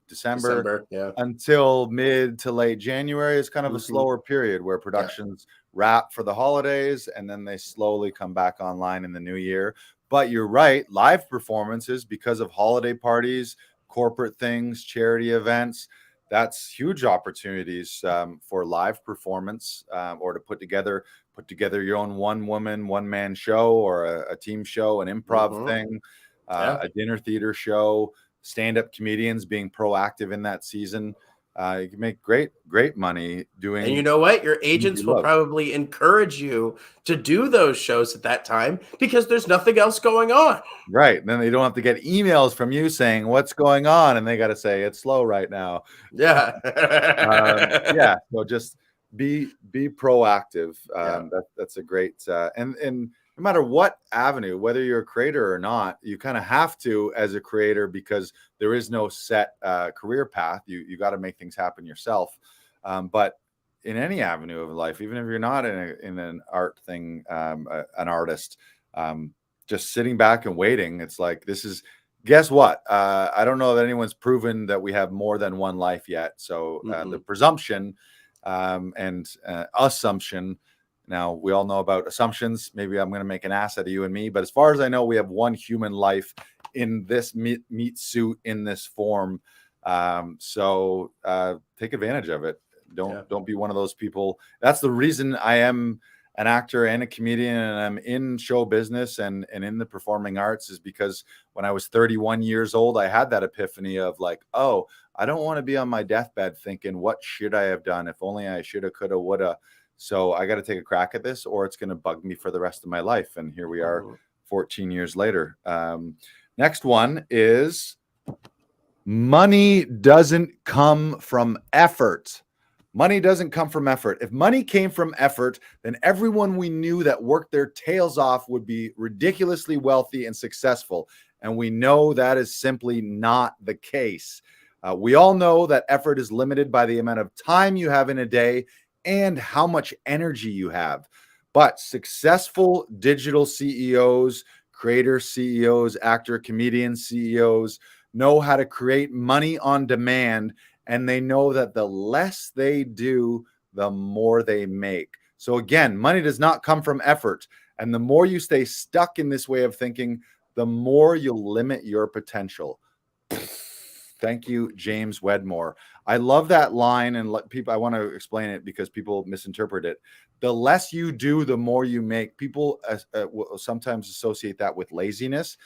December Yeah. until mid to late January. It's kind of a slower period where productions wrap for the holidays, and then they slowly come back online in the new year. But you're right, live performances, because of holiday parties, corporate things, charity events, that's huge opportunities for live performance, or to put together your own one man show, or a team show, an improv thing, a dinner theater show, stand-up comedians being proactive in that season. You can make great money doing. And you know what? Your agents will probably encourage you to do those shows at that time because there's nothing else going on. Right. And then they don't have to get emails from you saying what's going on, and they got to say it's slow right now. Yeah. Yeah. So just be proactive. That's a great and no matter what avenue, whether you're a creator or not, you kind of have to as a creator, because there is no set career path. You got to make things happen yourself. But in any avenue of life, even if you're not in an art thing, an artist, just sitting back and waiting, it's like, guess what? I don't know that anyone's proven that we have more than one life yet. So the presumption and assumption. Now, we all know about assumptions. Maybe I'm going to make an ass out of you and me. But as far as I know, we have one human life in this meat suit in this form. So take advantage of it. Don't be one of those people. That's the reason I am an actor and a comedian, and I'm in show business and in the performing arts, is because when I was 31 years old, I had that epiphany of like, oh, I don't want to be on my deathbed thinking, what should I have done? If only I shoulda, coulda, woulda. So I got to take a crack at this, or it's going to bug me for the rest of my life. And here we are 14 years later. Next one is money doesn't come from effort. Money doesn't come from effort. If money came from effort, then everyone we knew that worked their tails off would be ridiculously wealthy and successful. And we know that is simply not the case. We all know that effort is limited by the amount of time you have in a day and how much energy you have. But successful digital CEOs, creator CEOs, actor, comedian CEOs know how to create money on demand, and they know that the less they do, the more they make. So again, money does not come from effort. And the more you stay stuck in this way of thinking, the more you'll limit your potential. Thank you, James Wedmore. I love that line, and I want to explain it because people misinterpret it. The less you do, the more you make. People will sometimes associate that with laziness.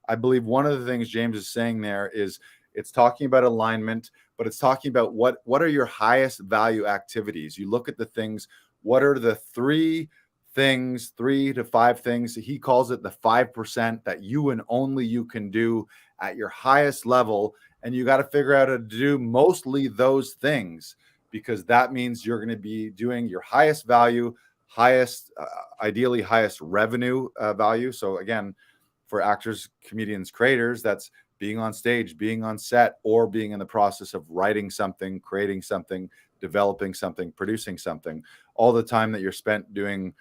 I believe one of the things James is saying there is it's talking about alignment, but it's talking about what are your highest value activities. You look at the things, what are the 3 to 5 things, he calls it the 5% that you and only you can do at your highest level. And you got to figure out how to do mostly those things, because that means you're going to be doing your highest value, ideally highest revenue value. So again, for actors, comedians, creators, that's being on stage, being on set, or being in the process of writing something, creating something, developing something, producing something. All the time that you're spent doing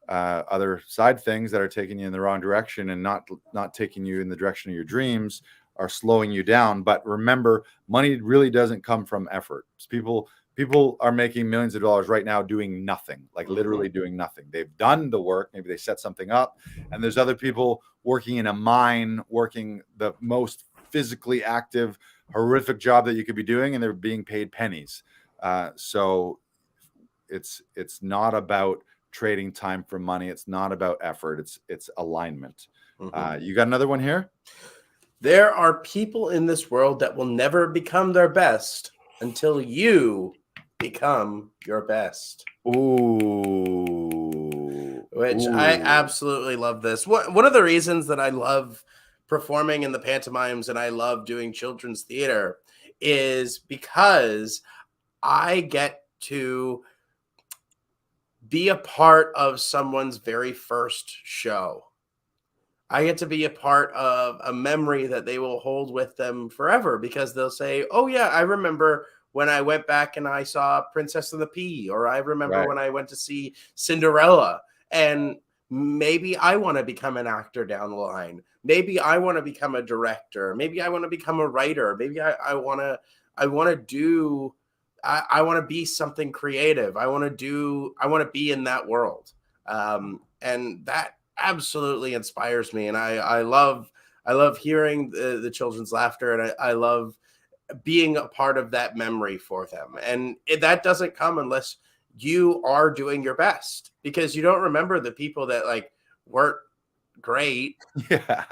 other side things that are taking you in the wrong direction and not taking you in the direction of your dreams are slowing you down. But remember, money really doesn't come from effort. People are making millions of dollars right now doing nothing, like literally doing nothing. They've done the work. Maybe they set something up, and there's other people working in a mine, working the most physically active, horrific job that you could be doing, and they're being paid pennies. So it's not about trading time for money. It's not about effort. It's alignment. You got another one here? There are people in this world that will never become their best until you become your best. Ooh. Which I absolutely love this. One of the reasons that I love performing in the pantomimes and I love doing children's theater is because I get to be a part of someone's very first show. I get to be a part of a memory that they will hold with them forever, because they'll say, oh yeah, I remember when I went back and I saw Princess and the Pea, or I remember when I went to see Cinderella. And maybe I want to become an actor down the line. Maybe I want to become a director. Maybe I want to become a writer. Maybe I want to do I want to be something creative. I want to be in that world. And that absolutely inspires me. And I love hearing the children's laughter, and I love being a part of that memory for them. And that doesn't come unless you are doing your best, because you don't remember the people that like weren't great. Yeah.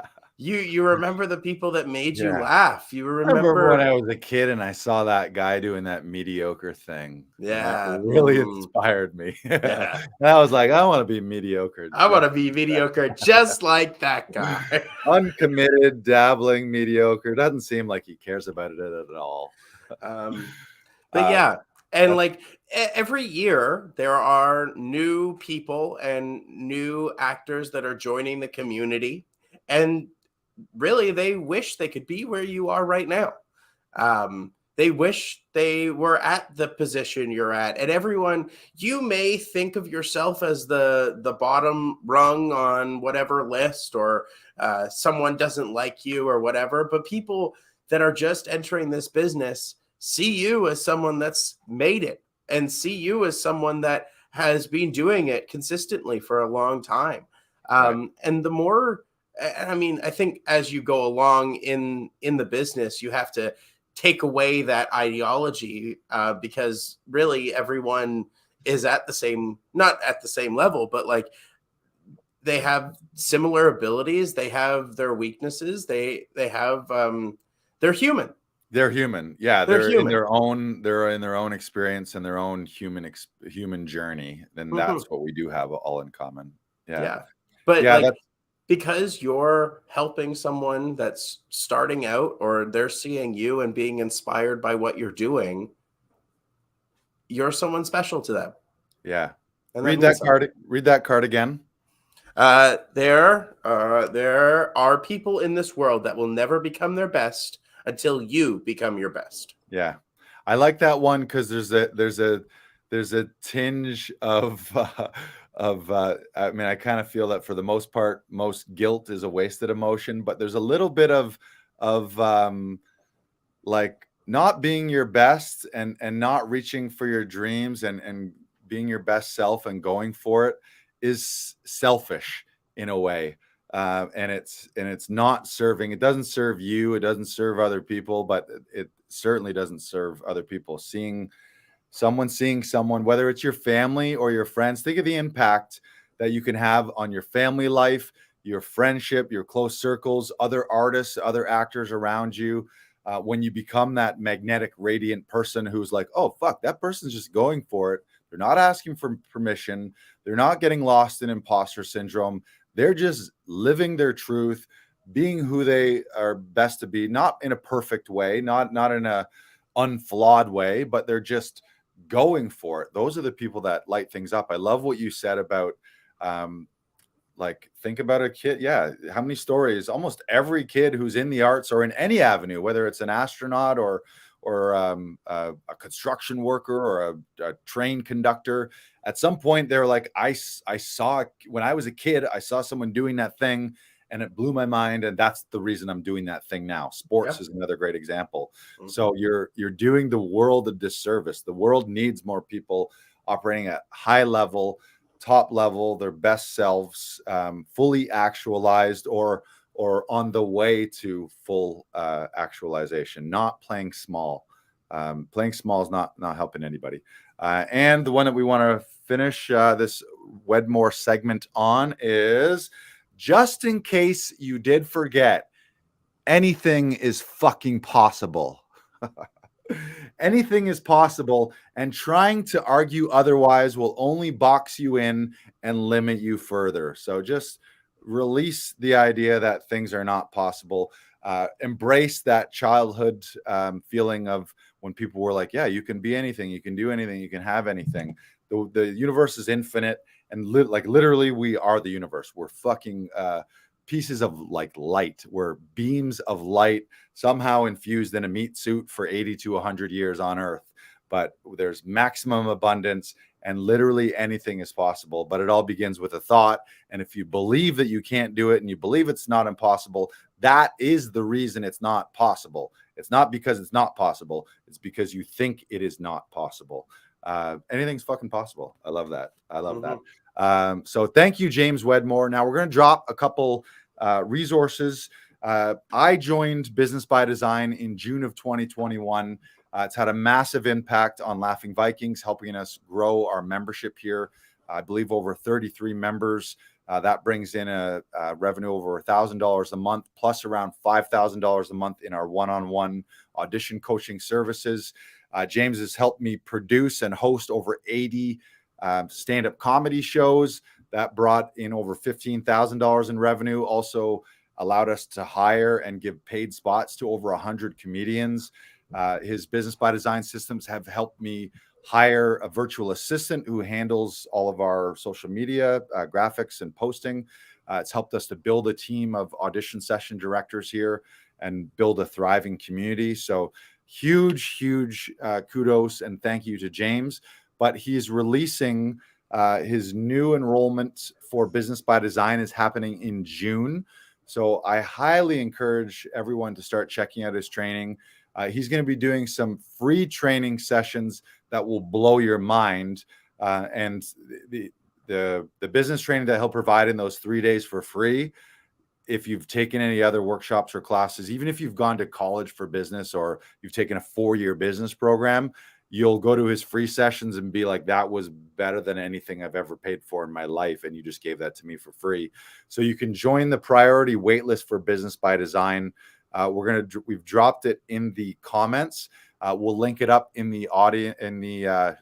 You remember the people that made you Yeah. laugh. You I remember remember when I was a kid and I saw that guy doing that mediocre thing. And that Yeah. really inspired me. Yeah. And I was like, I want to be mediocre. I want to be mediocre just like that guy. Uncommitted, dabbling, mediocre. Doesn't seem like he cares about it at all. But yeah, and like every year there are new people and new actors that are joining the community, and really they wish they could be where you are right now. They wish they were at the position you're at. And everyone, you may think of yourself as the bottom rung on whatever list, or someone doesn't like you or whatever, but people that are just entering this business see you as someone that's made it, and see you as someone that has been doing it consistently for a long time. And the more, I mean, I think as you go along in the business, you have to take away that ideology, because really everyone is at the same, not at the same level, but like they have similar abilities. They have their weaknesses. They have, they're human. They're human. Yeah. They're human. They're in their own experience and their own human journey. And that's what we do have all in common. Yeah. But yeah, like, because you're helping someone that's starting out, or they're seeing you and being inspired by what you're doing, you're someone special to them. Yeah. And Read that card. Read that card again. There are people in this world that will never become their best until you become your best. Yeah. I like that one because there's a tinge of I mean, I kind of feel that for the most part, most guilt is a wasted emotion, but there's a little bit of like not being your best and not reaching for your dreams and being your best self and going for it is selfish in a way. And it's not serving. It doesn't serve you. It doesn't serve other people, but it certainly doesn't serve other people. Seeing someone, whether it's your family or your friends, think of the impact that you can have on your family life, your friendship, your close circles, other artists, other actors around you. When you become that magnetic, radiant person who's like, oh, fuck, that person's just going for it. They're not asking for permission. They're not getting lost in imposter syndrome. They're just living their truth, being who they are best to be, not in a perfect way, not in a unflawed way, but they're just going for it. Those are the people that light things up. I love what you said about like, think about a kid. Yeah. How many stories? Almost every kid who's in the arts or in any avenue, whether it's an astronaut or a construction worker or a train conductor, at some point they're like, I saw, when I was a kid, I saw someone doing that thing and it blew my mind. And that's the reason I'm doing that thing now. Sports is another great example. So you're doing the world a disservice. The world needs more people operating at high level, top level, their best selves, fully actualized or on the way to full actualization, not playing small. Playing small is not helping anybody. And the one that we want to finish this Wedmore segment on is, just in case you did forget, anything is fucking possible. Anything is possible, and trying to argue otherwise will only box you in and limit you further. So just release the idea that things are not possible. Embrace that childhood feeling of when people were like, yeah, you can be anything, you can do anything, you can have anything. The universe is infinite, and literally we are the universe. We're fucking pieces of like light. We're beams of light somehow infused in a meat suit for 80 to 100 years on Earth. But there's maximum abundance, and literally anything is possible. But it all begins with a thought. And if you believe that you can't do it and you believe it's not impossible, that is the reason it's not possible. It's not because it's not possible. It's because you think it is not possible. Anything's fucking possible. I love that. I love that. So thank you, James Wedmore. Now we're going to drop a couple resources. I joined Business by Design in June of 2021. It's had a massive impact on Laughing Vikings, helping us grow our membership here. I believe over 33 members. That brings in a revenue over $1,000 a month, plus around $5,000 a month in our one-on-one audition coaching services. James has helped me produce and host over 80 stand-up comedy shows. That brought in over $15,000 in revenue. Also allowed us to hire and give paid spots to over 100 comedians. His Business by Design systems have helped me hire a virtual assistant who handles all of our social media, graphics, and posting. It's helped us to build a team of audition session directors here and build a thriving community. So huge kudos and thank you to James. But he's releasing his new enrollment for Business by Design is happening in June. So I highly encourage everyone to start checking out his training. He's going to be doing some free training sessions that will blow your mind. And the business training that he'll provide in those 3 days for free, if you've taken any other workshops or classes, even if you've gone to college for business or you've taken a 4-year business program, you'll go to his free sessions and be like, that was better than anything I've ever paid for in my life. And you just gave that to me for free. So you can join the priority waitlist for Business by Design. We've dropped it in the comments. We'll link it up in the audio in the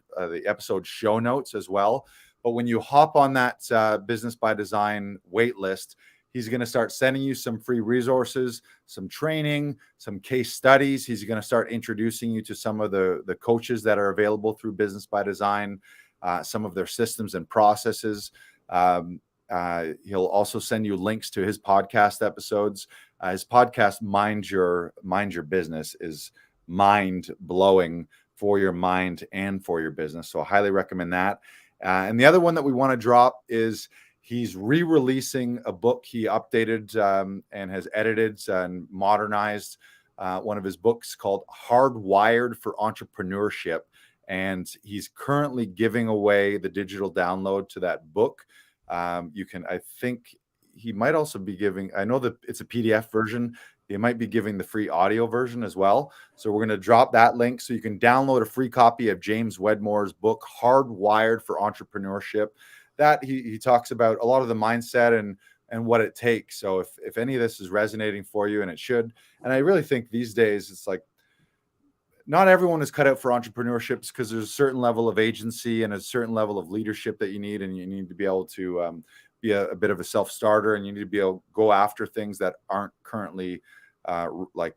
episode show notes as well. But when you hop on that Business by Design waitlist, he's going to start sending you some free resources, some training, some case studies. He's going to start introducing you to some of the coaches that are available through Business by Design, some of their systems and processes. He'll also send you links to his podcast episodes. His podcast, Mind Your Business, is mind blowing for your mind and for your business. So I highly recommend that. And the other one that we want to drop is he's re-releasing a book he updated and has edited and modernized one of his books called Hardwired for Entrepreneurship. And he's currently giving away the digital download to that book. I think he might also be giving, I know that it's a PDF version. He might be giving the free audio version as well. So we're going to drop that link so you can download a free copy of James Wedmore's book, Hardwired for Entrepreneurship. That he talks about a lot of the mindset and what it takes. So if any of this is resonating for you, and it should, and I really think these days it's like not everyone is cut out for entrepreneurship because there's a certain level of agency and a certain level of leadership that you need, and you need to be able to be a bit of a self-starter, and you need to be able to go after things that aren't currently like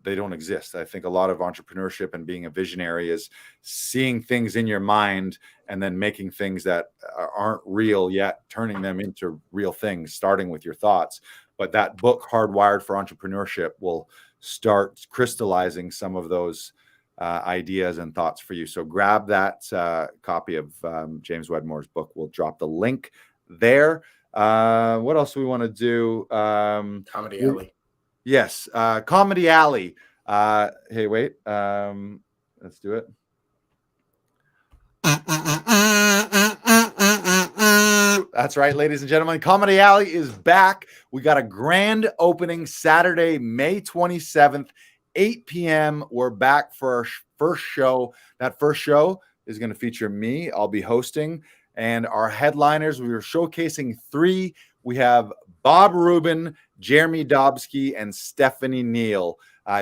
they don't exist. I think a lot of entrepreneurship and being a visionary is seeing things in your mind and then making things that aren't real yet, turning them into real things, starting with your thoughts. But that book, Hardwired for Entrepreneurship, will start crystallizing some of those ideas and thoughts for you. So grab that copy of James Wedmore's book. We'll drop the link there. What else do we want to do? Comedy Alley. Yes, Comedy Alley. Hey, wait. Let's do it. That's right, ladies and gentlemen. Comedy Alley is back. We got a grand opening Saturday, May 27th, 8 p.m. We're back for our first show. That first show is going to feature me. I'll be hosting. And our headliners, we were showcasing 3. We have Bob Rubin, Jeremy Dobsky, and Stephanie Neal.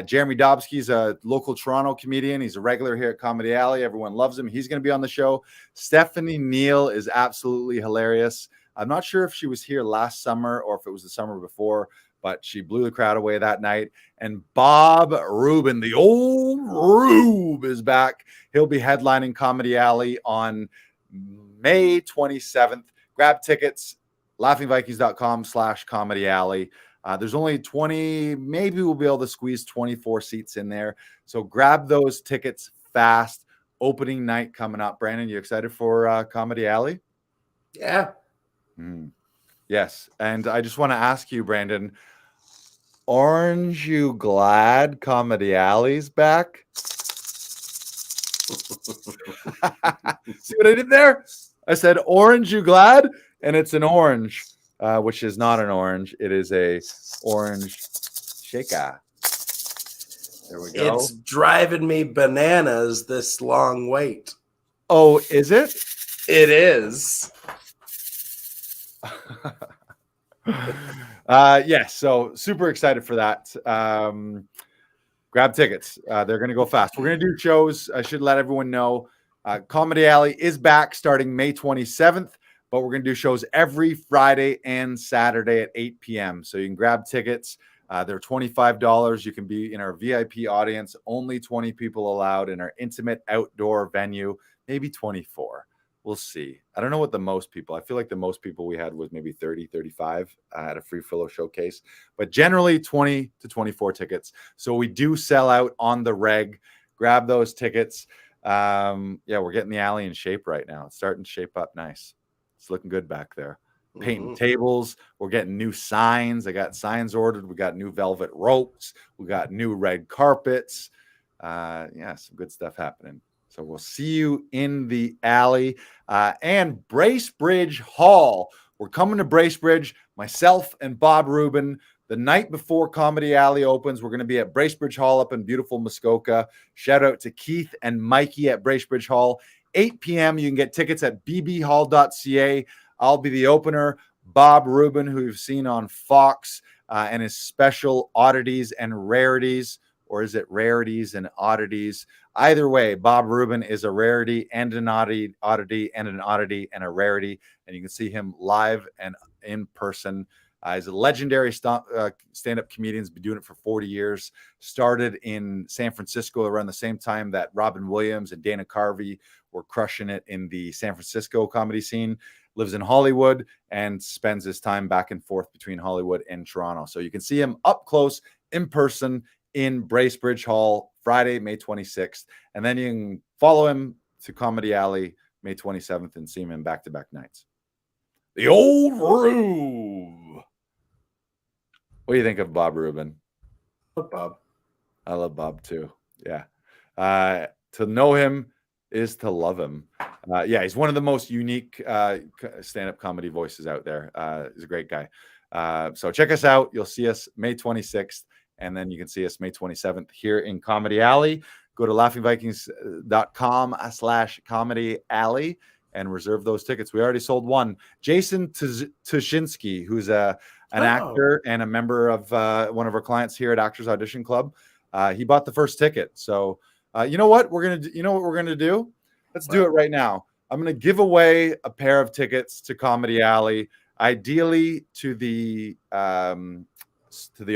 Jeremy Dobsky is a local Toronto comedian. He's a regular here at Comedy Alley. Everyone loves him. He's going to be on the show. Stephanie Neal is absolutely hilarious. I'm not sure if she was here last summer or if it was the summer before, but she blew the crowd away that night. And Bob Rubin, the old Rube, is back. He'll be headlining Comedy Alley on May 27th. Grab tickets, laughingvikings.com/Comedy Alley. There's only 20, maybe we'll be able to squeeze 24 seats in there. So grab those tickets fast. Opening night coming up. Brandon, you excited for Comedy Alley? Yeah. Yes. And I just want to ask you, Brandon, Orange You Glad Comedy Alley's back. See what I did there? I said Orange You Glad, and it's an orange, which is not an orange. It is a orange shaker. There we go. It's driving me bananas, this long wait. Oh, is it? It is. Yes, so super excited for that. Grab tickets. They're going to go fast. We're going to do shows. I should let everyone know. Comedy Alley is back starting May 27th, but we're going to do shows every Friday and Saturday at 8 p.m. So you can grab tickets. They're $25. You can be in our VIP audience, only 20 people allowed in our intimate outdoor venue, maybe 24. We'll see. I don't know what the most people, I feel like the most people we had was maybe 30, 35 at a Free Filler showcase, but generally 20 to 24 tickets. So we do sell out on the reg. Grab those tickets. Yeah, we're getting the alley in shape right now. It's starting to shape up nice. It's looking good back there. Painting tables. We're getting new signs. I got signs ordered. We got new velvet ropes. We got new red carpets. Yeah, some good stuff happening. So we'll see you in the alley. And Bracebridge Hall. We're coming to Bracebridge, myself and Bob Rubin. The night before Comedy Alley opens, we're going to be at Bracebridge Hall up in beautiful Muskoka. Shout out to Keith and Mikey at Bracebridge Hall. 8 p.m. You can get tickets at bbhall.ca. I'll be the opener. Bob Rubin, who you've seen on Fox, and his special oddities and rarities, or is it rarities and oddities? Either way, Bob Rubin is a rarity and an oddity and an oddity and a rarity, and you can see him live and in person. He's a legendary stand-up comedian. He's been doing it for 40 years. Started in San Francisco around the same time that Robin Williams and Dana Carvey were crushing it in the San Francisco comedy scene. Lives in Hollywood and spends his time back and forth between Hollywood and Toronto. So you can see him up close in person in Bracebridge Hall Friday, May 26th. And then you can follow him to Comedy Alley May 27th and see him in back-to-back nights. The Old Rube. What do you think of Bob Rubin? Bob. I love Bob too. Yeah. To know him is to love him. Yeah, he's one of the most unique stand-up comedy voices out there. He's a great guy. So check us out. You'll see us May 26th, and then you can see us May 27th here in Comedy Alley. Go to laughingvikings.com/comedy alley and reserve those tickets. We already sold one. Jason Tushinsky, who's an actor and a member of one of our clients here at Actors Audition Club. He bought the first ticket. So you know what we're gonna do? Let's do it right now. I'm gonna give away a pair of tickets to Comedy Alley, ideally to the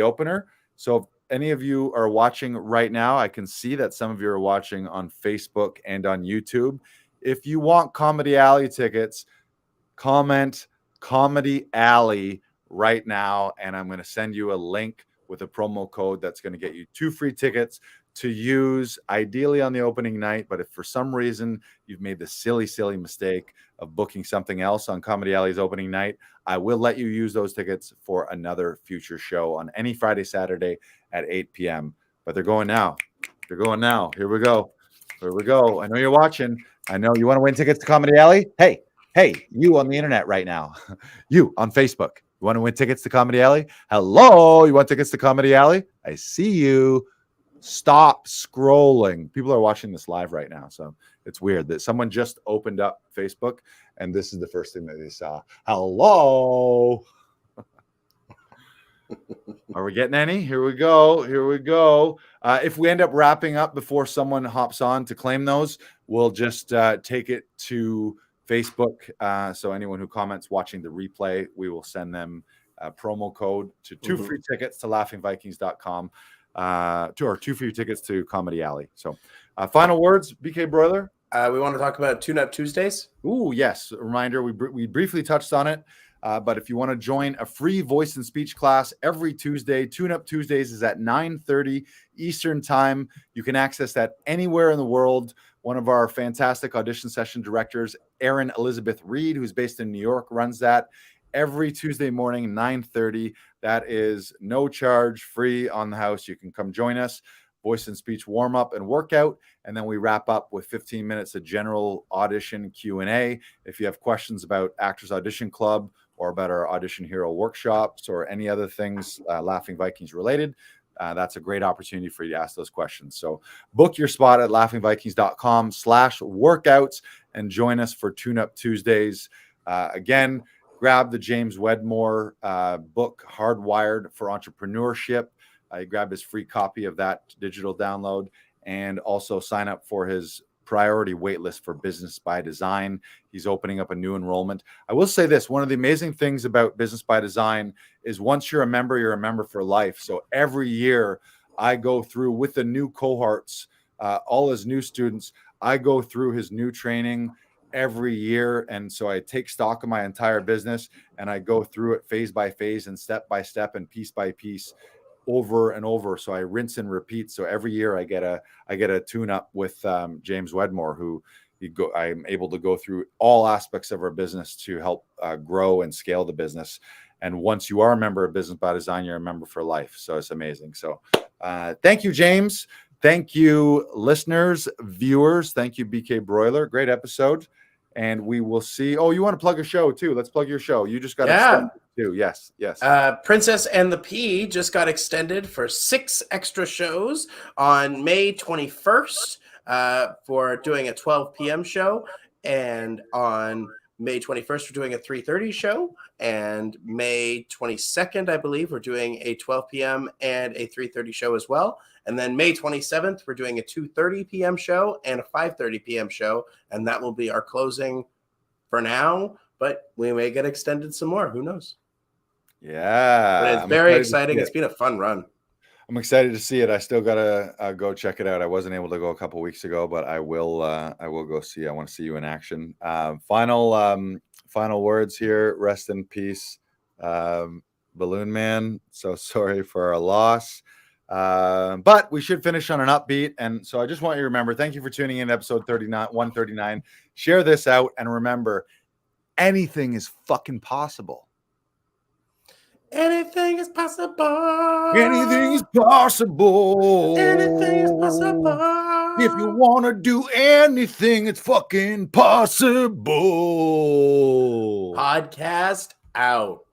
opener. So if any of you are watching right now, I can see that some of you are watching on Facebook and on YouTube. If you want Comedy Alley tickets, comment Comedy Alley right now, and I'm going to send you a link with a promo code that's going to get you 2 free tickets to use ideally on the opening night. But if for some reason you've made the silly mistake of booking something else on Comedy Alley's opening night, I will let you use those tickets for another future show on any Friday, Saturday at 8 p.m. But they're going now. They're going now. Here we go. Here we go. I know you're watching. I know you want to win tickets to Comedy Alley. Hey, you on the internet right now. You on Facebook. You want to win tickets to Comedy Alley? Hello. You want tickets to Comedy Alley? I see you. Stop scrolling. People are watching this live right now, so it's weird that someone just opened up Facebook and this is the first thing that they saw. Hello. Are we getting any? Here we go. If we end up wrapping up before someone hops on to claim those, we'll just take it to Facebook. So anyone who comments watching the replay, we will send them a promo code to 2 free tickets to laughingvikings.com. Or 2 free tickets to Comedy Alley. So final words, BK Broiler. We want to talk about Tune-Up Tuesdays. Ooh, yes. A reminder, we briefly touched on it. But if you want to join a free voice and speech class every Tuesday, Tune-Up Tuesdays is at 9:30 Eastern Time. You can access that anywhere in the world. One of our fantastic audition session directors, Erin Elizabeth Reed, who's based in New York, runs that. every Tuesday morning, 9:30. That is no charge, free on the house. You can come join us. Voice and speech warm up and workout, and then we wrap up with 15 minutes of general audition Q&A. If you have questions about Actors Audition Club or about our Audition Hero workshops or any other things Laughing Vikings related, that's a great opportunity for you to ask those questions. So book your spot at laughingvikings.com/workouts and join us for Tune Up Tuesdays. Again, grab the James Wedmore book, Hardwired for Entrepreneurship. I grabbed his free copy of that digital download, and also sign up for his priority waitlist for Business by Design. He's opening up a new enrollment. I will say this, one of the amazing things about Business by Design is once you're a member for life. So every year I go through with the new cohorts, all his new students, I go through his new training every year. And so I take stock of my entire business and I go through it phase by phase and step by step and piece by piece, over and over. So I rinse and repeat. So every year I get a tune up with James Wedmore, who I'm able to go through all aspects of our business to help grow and scale the business. And once you are a member of Business by Design, you're a member for life. So it's amazing. So thank you, James. Thank you, listeners, viewers. Thank you, BK Broiler. Great episode. And we will see. Oh, you want to plug a show too? Let's plug your show. You just got extended too. Yes. Princess and the Pea just got extended for 6 extra shows on May 21st for doing a 12 p.m. show, and on May 21st we're doing a 3:30 show, and May 22nd, I believe, we're doing a 12 p.m. and a 3:30 show as well. And then May 27th, we're doing a 2:30 p.m. show and a 5:30 p.m. show. And that will be our closing for now, but we may get extended some more. Who knows? Yeah. But it's very exciting. It's been a fun run. I'm excited to see it. I still got to go check it out. I wasn't able to go a couple weeks ago, but I will go see. I want to see you in action. Final words here. Rest in peace, Balloon Man. So sorry for our loss. But we should finish on an upbeat. And so I just want you to remember, thank you for tuning in to episode 139. Share this out. And remember, anything is fucking possible. Anything is possible. Anything is possible. Anything is possible. If you want to do anything, it's fucking possible. Podcast out.